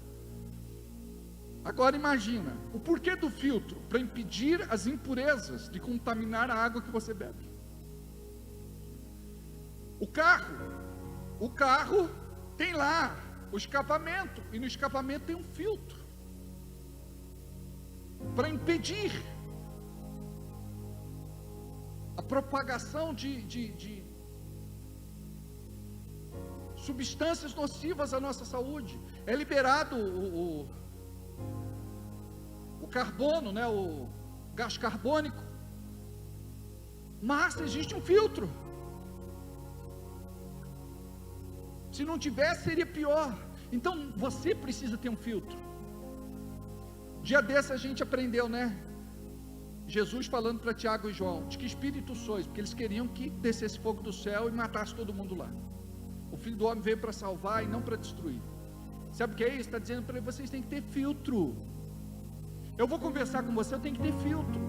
Agora imagina, o porquê do filtro? Para impedir as impurezas de contaminar a água que você bebe. O carro tem lá o escapamento, e no escapamento tem um filtro para impedir a propagação de substâncias nocivas à nossa saúde. É liberado o carbono, né, o gás carbônico, mas existe um filtro. Se não tivesse, seria pior. Então você precisa ter um filtro. Dia desse a gente aprendeu, né? Jesus falando para Tiago e João, de que espírito sois? Porque eles queriam que descesse fogo do céu e matasse todo mundo lá. O Filho do Homem veio para salvar e não para destruir. Sabe o que é isso? Está dizendo para vocês, tem que ter filtro. Eu vou conversar com você, eu tenho que ter filtro.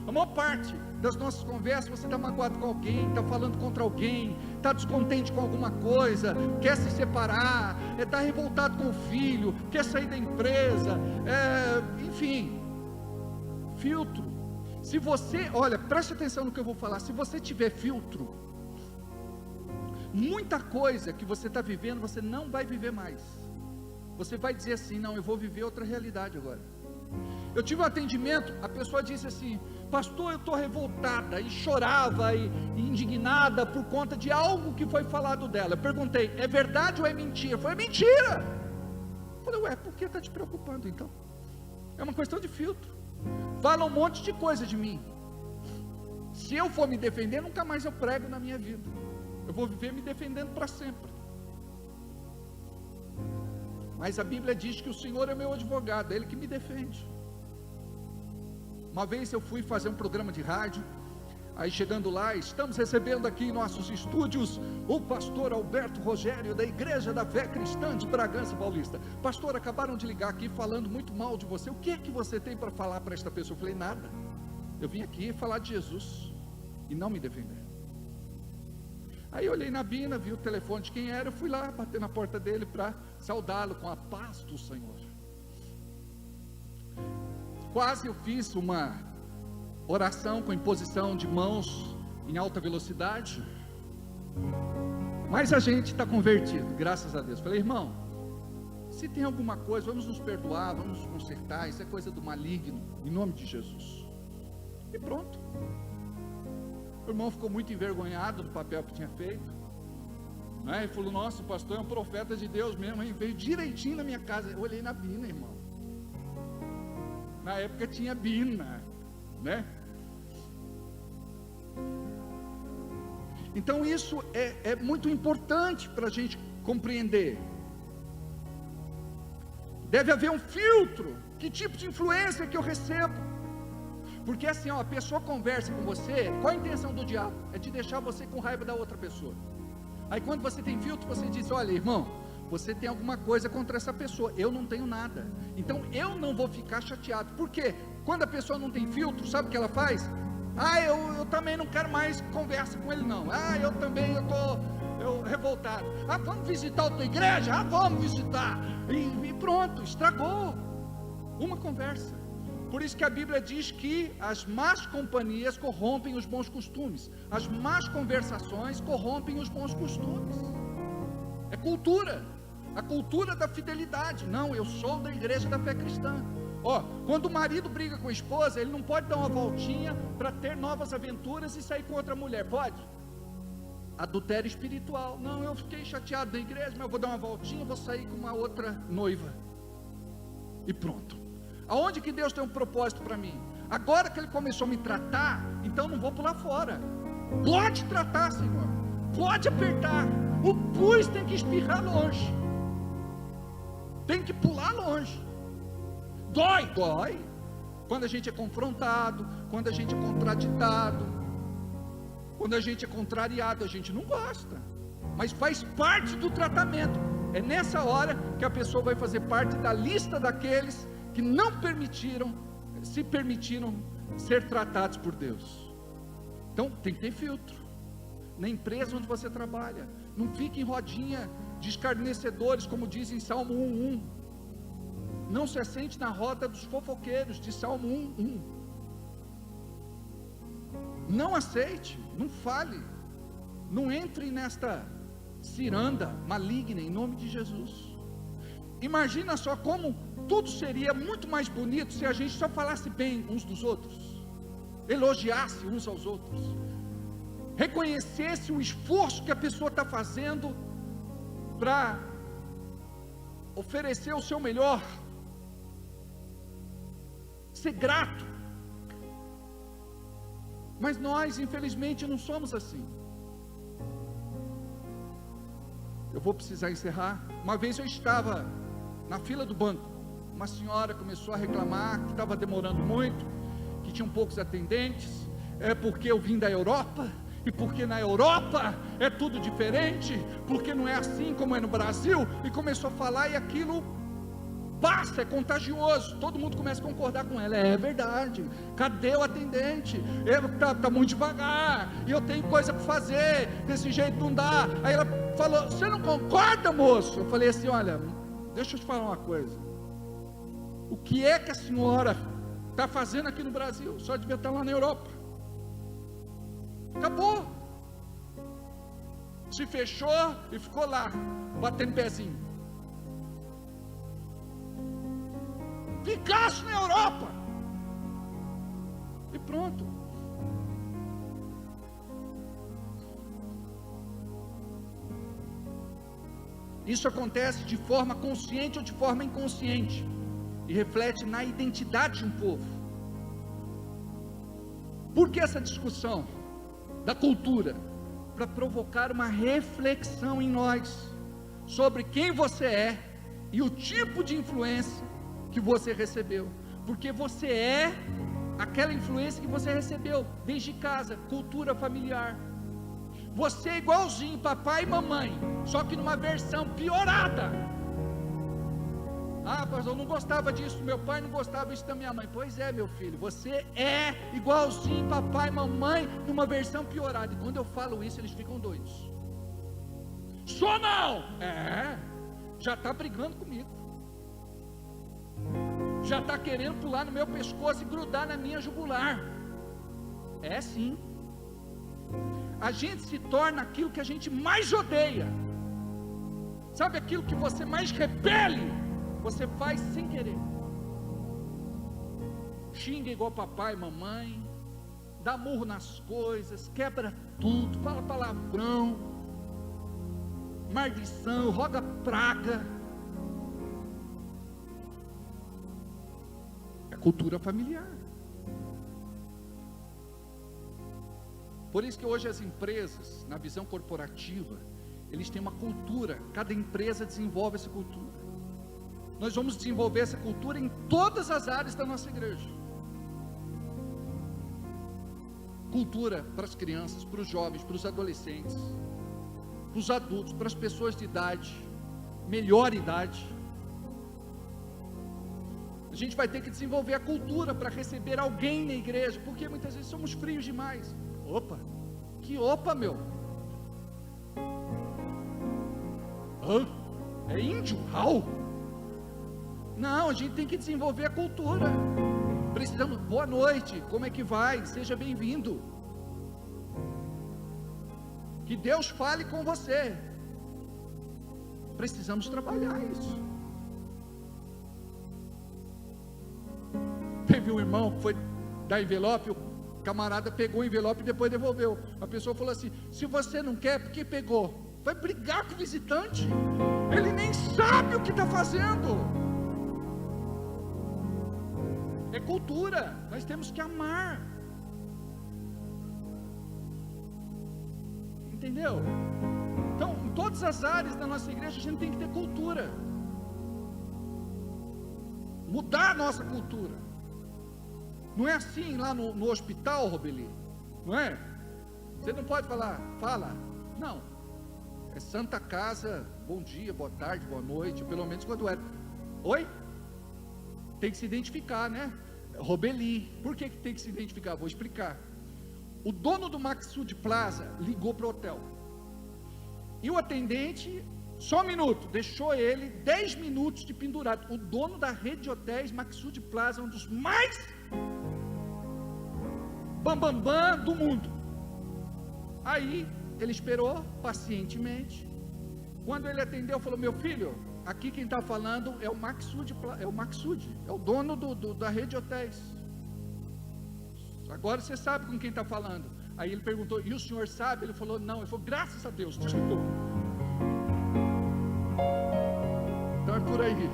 A maior parte das nossas conversas, você está magoado com alguém, está falando contra alguém, está descontente com alguma coisa, quer se separar, está revoltado com o filho, quer sair da empresa, enfim, filtro. Se você, olha, preste atenção no que eu vou falar, se você tiver filtro, muita coisa que você está vivendo, você não vai viver mais. Você vai dizer assim, não, eu vou viver outra realidade agora. Eu tive um atendimento, a pessoa disse assim, pastor, eu estou revoltada, e chorava, e indignada, por conta de algo que foi falado dela. Eu perguntei, é verdade ou é mentira? Foi mentira. Eu falei, ué, por que está te preocupando então? É uma questão de filtro. Fala um monte de coisa de mim. Se eu for me defender, nunca mais eu prego na minha vida. Eu vou viver me defendendo para sempre. Mas a Bíblia diz que o Senhor é meu advogado, é Ele que me defende. Uma vez eu fui fazer um programa de rádio, aí chegando lá, estamos recebendo aqui em nossos estúdios o pastor Alberto Rogério, da Igreja da Fé Cristã de Bragança Paulista. Pastor, acabaram de ligar aqui falando muito mal de você, o que é que você tem para falar para esta pessoa? Eu falei, nada, eu vim aqui falar de Jesus e não me defender. Aí eu olhei na Bina, vi o telefone de quem era, eu fui lá bater na porta dele para saudá-lo com a paz do Senhor. Quase eu fiz uma oração com imposição de mãos em alta velocidade, mas a gente está convertido, graças a Deus. Falei, irmão, se tem alguma coisa, vamos nos perdoar, vamos nos consertar, isso é coisa do maligno, em nome de Jesus. E pronto. O irmão ficou muito envergonhado do papel que tinha feito, né? Ele falou, nossa, o pastor é um profeta de Deus mesmo, hein? Veio direitinho na minha casa. Eu olhei na Bina, irmão. Na época tinha Bina, né? Então isso é muito importante para a gente compreender. Deve haver um filtro. Que tipo de influência que eu recebo? Porque assim, ó, a pessoa conversa com você, qual a intenção do diabo? É de deixar você com raiva da outra pessoa. Aí quando você tem filtro, você diz, olha irmão, você tem alguma coisa contra essa pessoa, eu não tenho nada, então eu não vou ficar chateado. Por quê? Quando a pessoa não tem filtro, sabe o que ela faz? Eu também não quero mais conversa com ele não, eu também estou revoltado, vamos visitar outra igreja? Vamos visitar, e pronto, estragou uma conversa. Por isso que a Bíblia diz que as más companhias corrompem os bons costumes, as más conversações corrompem os bons costumes. É cultura, a cultura da fidelidade. Não, eu sou da Igreja da Fé Cristã. Quando o marido briga com a esposa, ele não pode dar uma voltinha para ter novas aventuras e sair com outra mulher, pode? Adultério espiritual. Não, eu fiquei chateado da igreja, mas eu vou dar uma voltinha, vou sair com uma outra noiva e pronto. Aonde que Deus tem um propósito para mim? Agora que Ele começou a me tratar, então não vou pular fora. Pode tratar, Senhor, pode apertar. O pus tem que espirrar longe, tem que pular longe. Dói. Quando a gente é confrontado, quando a gente é contraditado, quando a gente é contrariado, a gente não gosta, mas faz parte do tratamento. É nessa hora que a pessoa vai fazer parte da lista daqueles que não se permitiram ser tratados por Deus. Então tem que ter filtro. na empresa onde você trabalha. Não fique em rodinha de escarnecedores, como diz em Salmo 1:1. Não se assente na roda dos fofoqueiros, de Salmo 1:1. Não aceite, não fale, não entre nesta ciranda maligna, em nome de Jesus. Imagina só como tudo seria muito mais bonito se a gente só falasse bem uns dos outros, elogiasse uns aos outros, reconhecesse o esforço que a pessoa está fazendo para oferecer o seu melhor, ser grato. Mas nós, infelizmente, não somos assim. Eu vou precisar encerrar. Uma vez eu estava na fila do banco, uma senhora começou a reclamar que estava demorando muito, que tinham poucos atendentes, porque eu vim da Europa, e porque na Europa é tudo diferente, porque não é assim como é no Brasil, e começou a falar, e aquilo passa, é contagioso, todo mundo começa a concordar com ela. É verdade, cadê o atendente? Está muito devagar, e eu tenho coisa para fazer, desse jeito não dá. Aí ela falou, você não concorda, moço? Eu falei assim, olha, deixa eu te falar uma coisa, o que é que a senhora está fazendo aqui no Brasil? Só devia estar lá na Europa. Acabou, se fechou e ficou lá, batendo pezinho. Ficasse na Europa e pronto. Isso acontece de forma consciente ou de forma inconsciente, e reflete na identidade de um povo. Por que essa discussão da cultura? Para provocar uma reflexão em nós sobre quem você é e o tipo de influência que você recebeu, porque você é aquela influência que você recebeu desde casa, cultura familiar. Você é igualzinho papai e mamãe, só que numa versão piorada. Ah, pastor, eu não gostava disso, meu pai não gostava disso da minha mãe. Pois é, meu filho, você é igualzinho papai e mamãe numa versão piorada. E quando eu falo isso, eles ficam doidos. Só não! Já está brigando comigo, já está querendo pular no meu pescoço e grudar na minha jugular. É sim. A gente se torna aquilo que a gente mais odeia. Sabe aquilo que você mais repele? Você faz sem querer. Xinga igual papai e mamãe, dá murro nas coisas, quebra tudo, fala palavrão, maldição, roga praga. É cultura familiar. Por isso que hoje as empresas, na visão corporativa, eles têm uma cultura, cada empresa desenvolve essa cultura. Nós vamos desenvolver essa cultura em todas as áreas da nossa igreja. Cultura para as crianças, para os jovens, para os adolescentes, para os adultos, para as pessoas de idade, melhor idade. A gente vai ter que desenvolver a cultura para receber alguém na igreja, porque muitas vezes somos frios demais. Opa, que opa, meu? É índio? Au! Não, a gente tem que desenvolver a cultura. Precisamos, boa noite, como é que vai? Seja bem-vindo. Que Deus fale com você. Precisamos trabalhar isso. Teve um irmão que foi dar envelope, o camarada pegou o envelope e depois devolveu. A pessoa falou assim, se você não quer, por que pegou? Vai brigar com o visitante, ele nem sabe o que está fazendo. É cultura, nós temos que amar. Entendeu? Então, em todas as áreas da nossa igreja, a gente tem que ter cultura. Mudar a nossa cultura. Não é assim lá no hospital, Robeli? Não é? Você não pode falar, fala. Não. É Santa Casa, bom dia, boa tarde, boa noite, pelo menos quando era. Oi? Tem que se identificar, né? Robeli. Por que tem que se identificar? Vou explicar. o dono do Maxud Plaza ligou para o hotel. E o atendente, só um minuto, deixou ele 10 minutos de pendurado. O dono da rede de hotéis Maxud Plaza, um dos mais bambambam do mundo. Aí ele esperou pacientemente. Quando ele atendeu, falou: meu filho, aqui quem está falando é o Maxud, é o dono da rede de hotéis. Agora você sabe com quem está falando. Aí ele perguntou: e o senhor sabe? Ele falou: não. Ele falou: graças a Deus, desculpa. Então é por aí.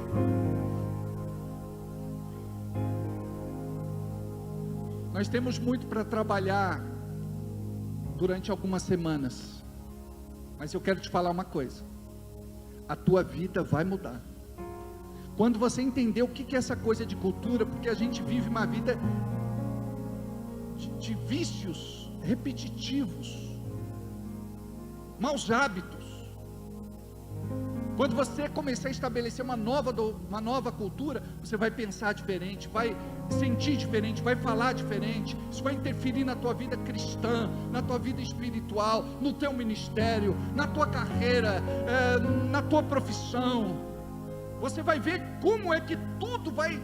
Nós temos muito para trabalhar durante algumas semanas, mas eu quero te falar uma coisa: a tua vida vai mudar quando você entender o que é essa coisa de cultura, porque a gente vive uma vida de vícios repetitivos, maus hábitos. Quando você começar a estabelecer uma nova cultura, você vai pensar diferente, vai sentir diferente, vai falar diferente. Isso vai interferir na tua vida cristã, na tua vida espiritual, no teu ministério, na tua carreira, na tua profissão. Você vai ver como é que tudo vai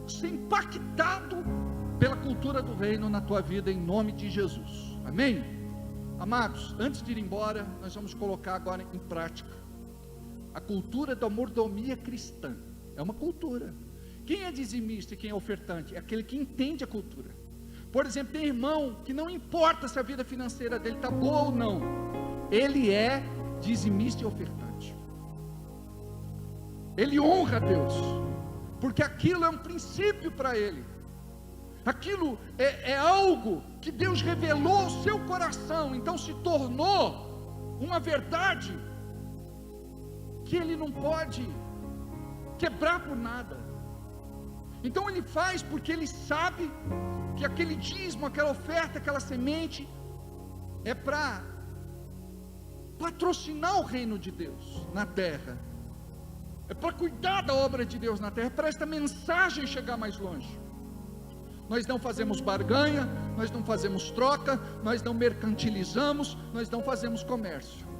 ser impactado pela cultura do reino na tua vida, em nome de Jesus. Amém? Amados, antes de ir embora, nós vamos colocar agora em prática a cultura da mordomia cristã. É uma cultura. Quem é dizimista e quem é ofertante? É aquele que entende a cultura. Por exemplo, tem irmão que não importa se a vida financeira dele está boa ou não, ele é dizimista e ofertante. Ele honra a Deus, porque aquilo é um princípio para ele. Aquilo é algo que Deus revelou ao seu coração, então se tornou uma verdade que ele não pode quebrar por nada. Então ele faz porque ele sabe que aquele dízimo, aquela oferta, aquela semente é para patrocinar o reino de Deus na terra, é para cuidar da obra de Deus na terra, é para esta mensagem chegar mais longe. Nós não fazemos barganha, nós não fazemos troca, nós não mercantilizamos, nós não fazemos comércio.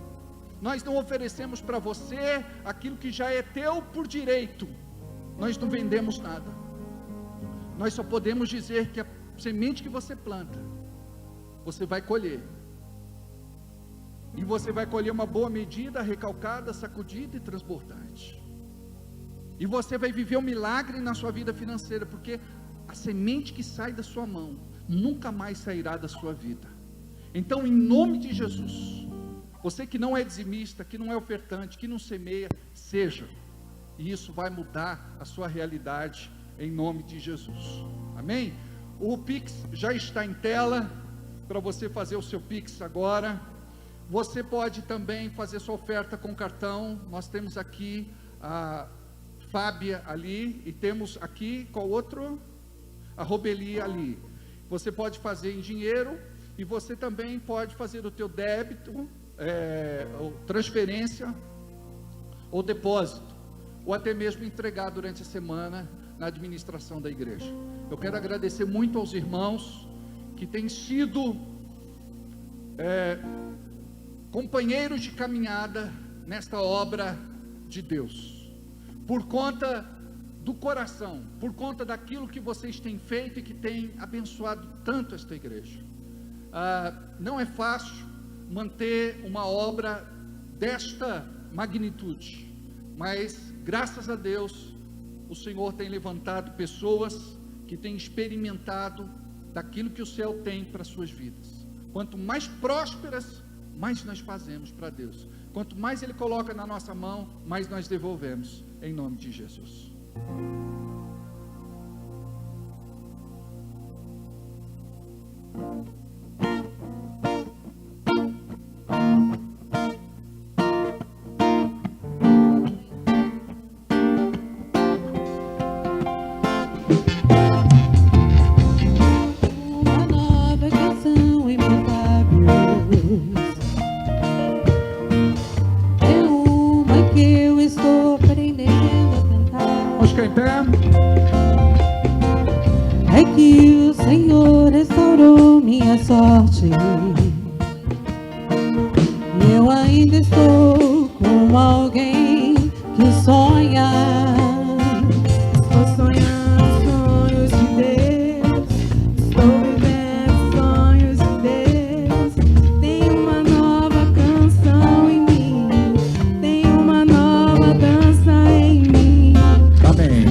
Nós não oferecemos para você aquilo que já é teu por direito. Nós não vendemos nada. Nós só podemos dizer que a semente que você planta, você vai colher. E você vai colher uma boa medida, recalcada, sacudida e transbordante. E você vai viver um milagre na sua vida financeira, porque a semente que sai da sua mão nunca mais sairá da sua vida. Então, em nome de Jesus, você que não é dizimista, que não é ofertante, que não semeia, seja. E isso vai mudar a sua realidade em nome de Jesus. Amém? O Pix já está em tela para você fazer o seu Pix agora. Você pode também fazer sua oferta com cartão. Nós temos aqui a Fábia ali e temos aqui, qual outro? A Robeli ali. Você pode fazer em dinheiro e você também pode fazer o teu débito, ou transferência, ou depósito, ou até mesmo entregar durante a semana na administração da igreja. Eu quero agradecer muito aos irmãos que têm sido companheiros de caminhada nesta obra de Deus, por conta do coração, por conta daquilo que vocês têm feito e que tem abençoado tanto esta igreja. Não é fácil manter uma obra desta magnitude, mas graças a Deus o Senhor tem levantado pessoas que têm experimentado daquilo que o céu tem para as suas vidas. Quanto mais prósperas, mais nós fazemos para Deus. Quanto mais Ele coloca na nossa mão, mais nós devolvemos, em nome de Jesus. Uma nova canção em meus lábios, é uma que eu estou aprendendo a cantar. Vamos ficar em pé. sorte. Eu ainda estou com alguém que sonha. Estou sonhando sonhos de Deus. Estou vivendo sonhos de Deus. Tem uma nova canção em mim. Tem uma nova dança em mim. Amém.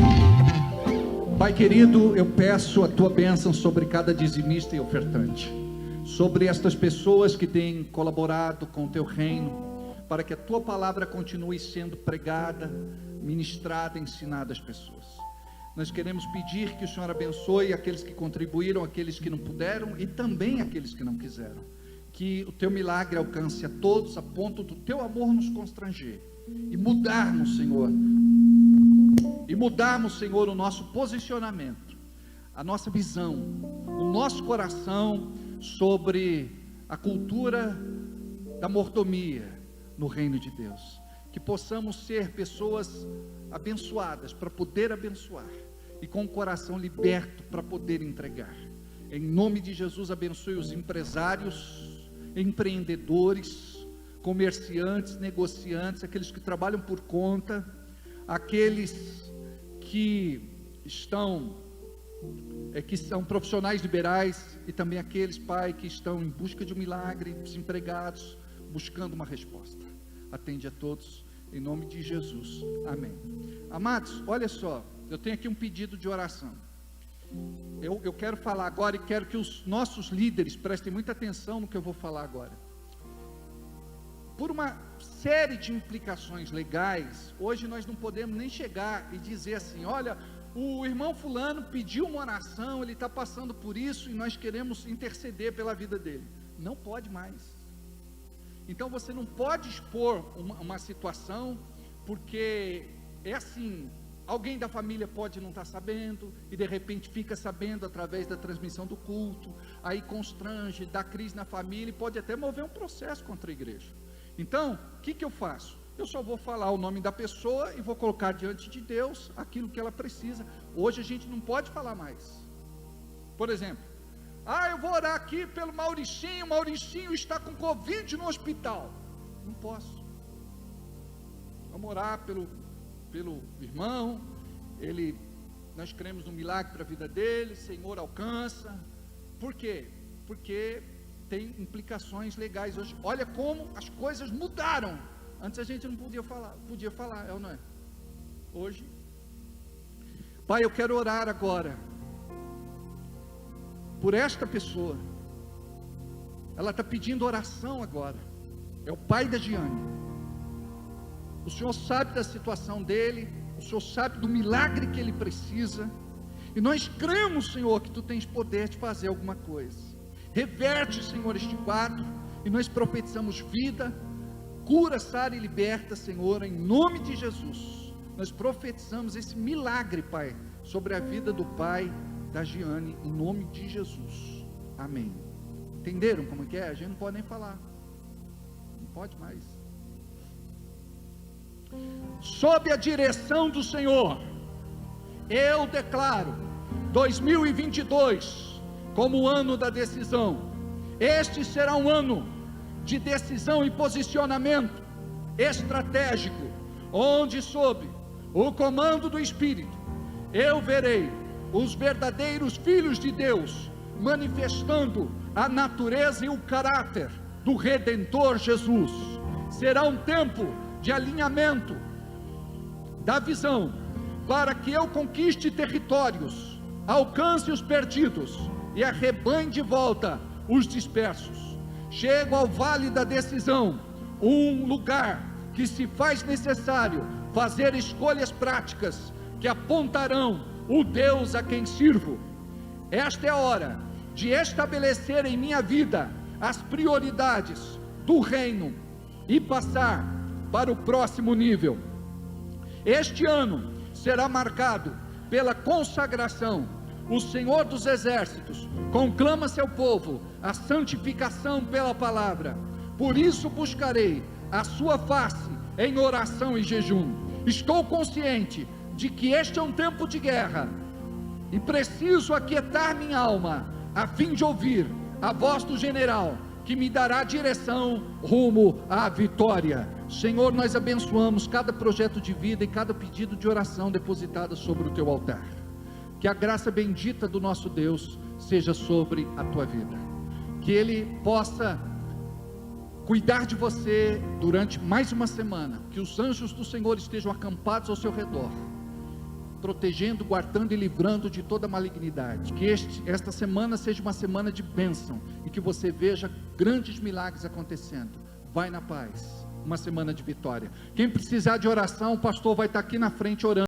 Pai querido, eu peço a tua bênção sobre cada dizimista e ofertante, sobre estas pessoas que têm colaborado com o teu reino, para que a tua palavra continue sendo pregada, ministrada, ensinada às pessoas. Nós queremos pedir que o Senhor abençoe aqueles que contribuíram, aqueles que não puderam e também aqueles que não quiseram. Que o teu milagre alcance a todos, a ponto do teu amor nos constranger e mudarmos, Senhor, o nosso posicionamento, a nossa visão, o nosso coração sobre a cultura da mordomia no reino de Deus. Que possamos ser pessoas abençoadas para poder abençoar e com o coração liberto para poder entregar. Em nome de Jesus, abençoe os empresários, empreendedores, comerciantes, negociantes, aqueles que trabalham por conta, aqueles que são profissionais liberais e também aqueles, Pai, que estão em busca de um milagre, desempregados, buscando uma resposta. Atende a todos, em nome de Jesus, amém. Amados, olha só, eu tenho aqui um pedido de oração. Eu quero falar agora e quero que os nossos líderes prestem muita atenção no que eu vou falar agora. Por uma série de implicações legais, hoje nós não podemos nem chegar e dizer assim: olha, o irmão fulano pediu uma oração, ele está passando por isso e nós queremos interceder pela vida dele. Não pode mais. Então você não pode expor uma situação, porque é assim, alguém da família pode não estar sabendo, e de repente fica sabendo através da transmissão do culto, aí constrange, dá crise na família e pode até mover um processo contra a igreja. Então, o que eu faço? Eu só vou falar o nome da pessoa e vou colocar diante de Deus aquilo que ela precisa. Hoje a gente não pode falar mais. Por exemplo, eu vou orar aqui pelo Mauricinho, o Mauricinho está com Covid no hospital. Não posso. Vamos orar pelo irmão, nós cremos no milagre para a vida dele, Senhor alcança. Por quê? Porque tem implicações legais hoje. Olha como as coisas mudaram. Antes a gente não podia falar, é ou não é? Hoje, Pai, eu quero orar agora por esta pessoa. Ela está pedindo oração agora. É o pai da Giane. O Senhor sabe da situação dele, o Senhor sabe do milagre que ele precisa, e nós cremos, Senhor, que Tu tens poder de fazer alguma coisa. Reverte, Senhor, este quadro, e nós profetizamos vida, cura, sara e liberta, Senhor, em nome de Jesus. Nós profetizamos esse milagre, Pai, sobre a vida do pai da Giane, em nome de Jesus, amém. Entenderam como que é? A gente não pode nem falar, não pode mais. Sob a direção do Senhor, eu declaro 2022 como o ano da decisão. Este será um ano de decisão e posicionamento estratégico, onde sob o comando do Espírito, eu verei os verdadeiros filhos de Deus manifestando a natureza e o caráter do Redentor Jesus. Será um tempo de alinhamento da visão, para que eu conquiste territórios, alcance os perdidos e arrebanhe de volta os dispersos. Chego ao vale da decisão, um lugar que se faz necessário fazer escolhas práticas que apontarão o Deus a quem sirvo. Esta é a hora de estabelecer em minha vida as prioridades do reino e passar para o próximo nível. Este ano será marcado pela consagração. O Senhor dos Exércitos conclama seu povo a santificação pela palavra. Por isso buscarei a sua face em oração e jejum. Estou consciente de que este é um tempo de guerra e preciso aquietar minha alma a fim de ouvir a voz do general, que me dará direção rumo à vitória. Senhor, nós abençoamos cada projeto de vida e cada pedido de oração depositado sobre o teu altar. Que a graça bendita do nosso Deus seja sobre a tua vida, que Ele possa cuidar de você durante mais uma semana, que os anjos do Senhor estejam acampados ao seu redor, protegendo, guardando e livrando de toda malignidade. Que esta semana seja uma semana de bênção, e que você veja grandes milagres acontecendo. Vai na paz, uma semana de vitória. Quem precisar de oração, o pastor vai estar aqui na frente orando.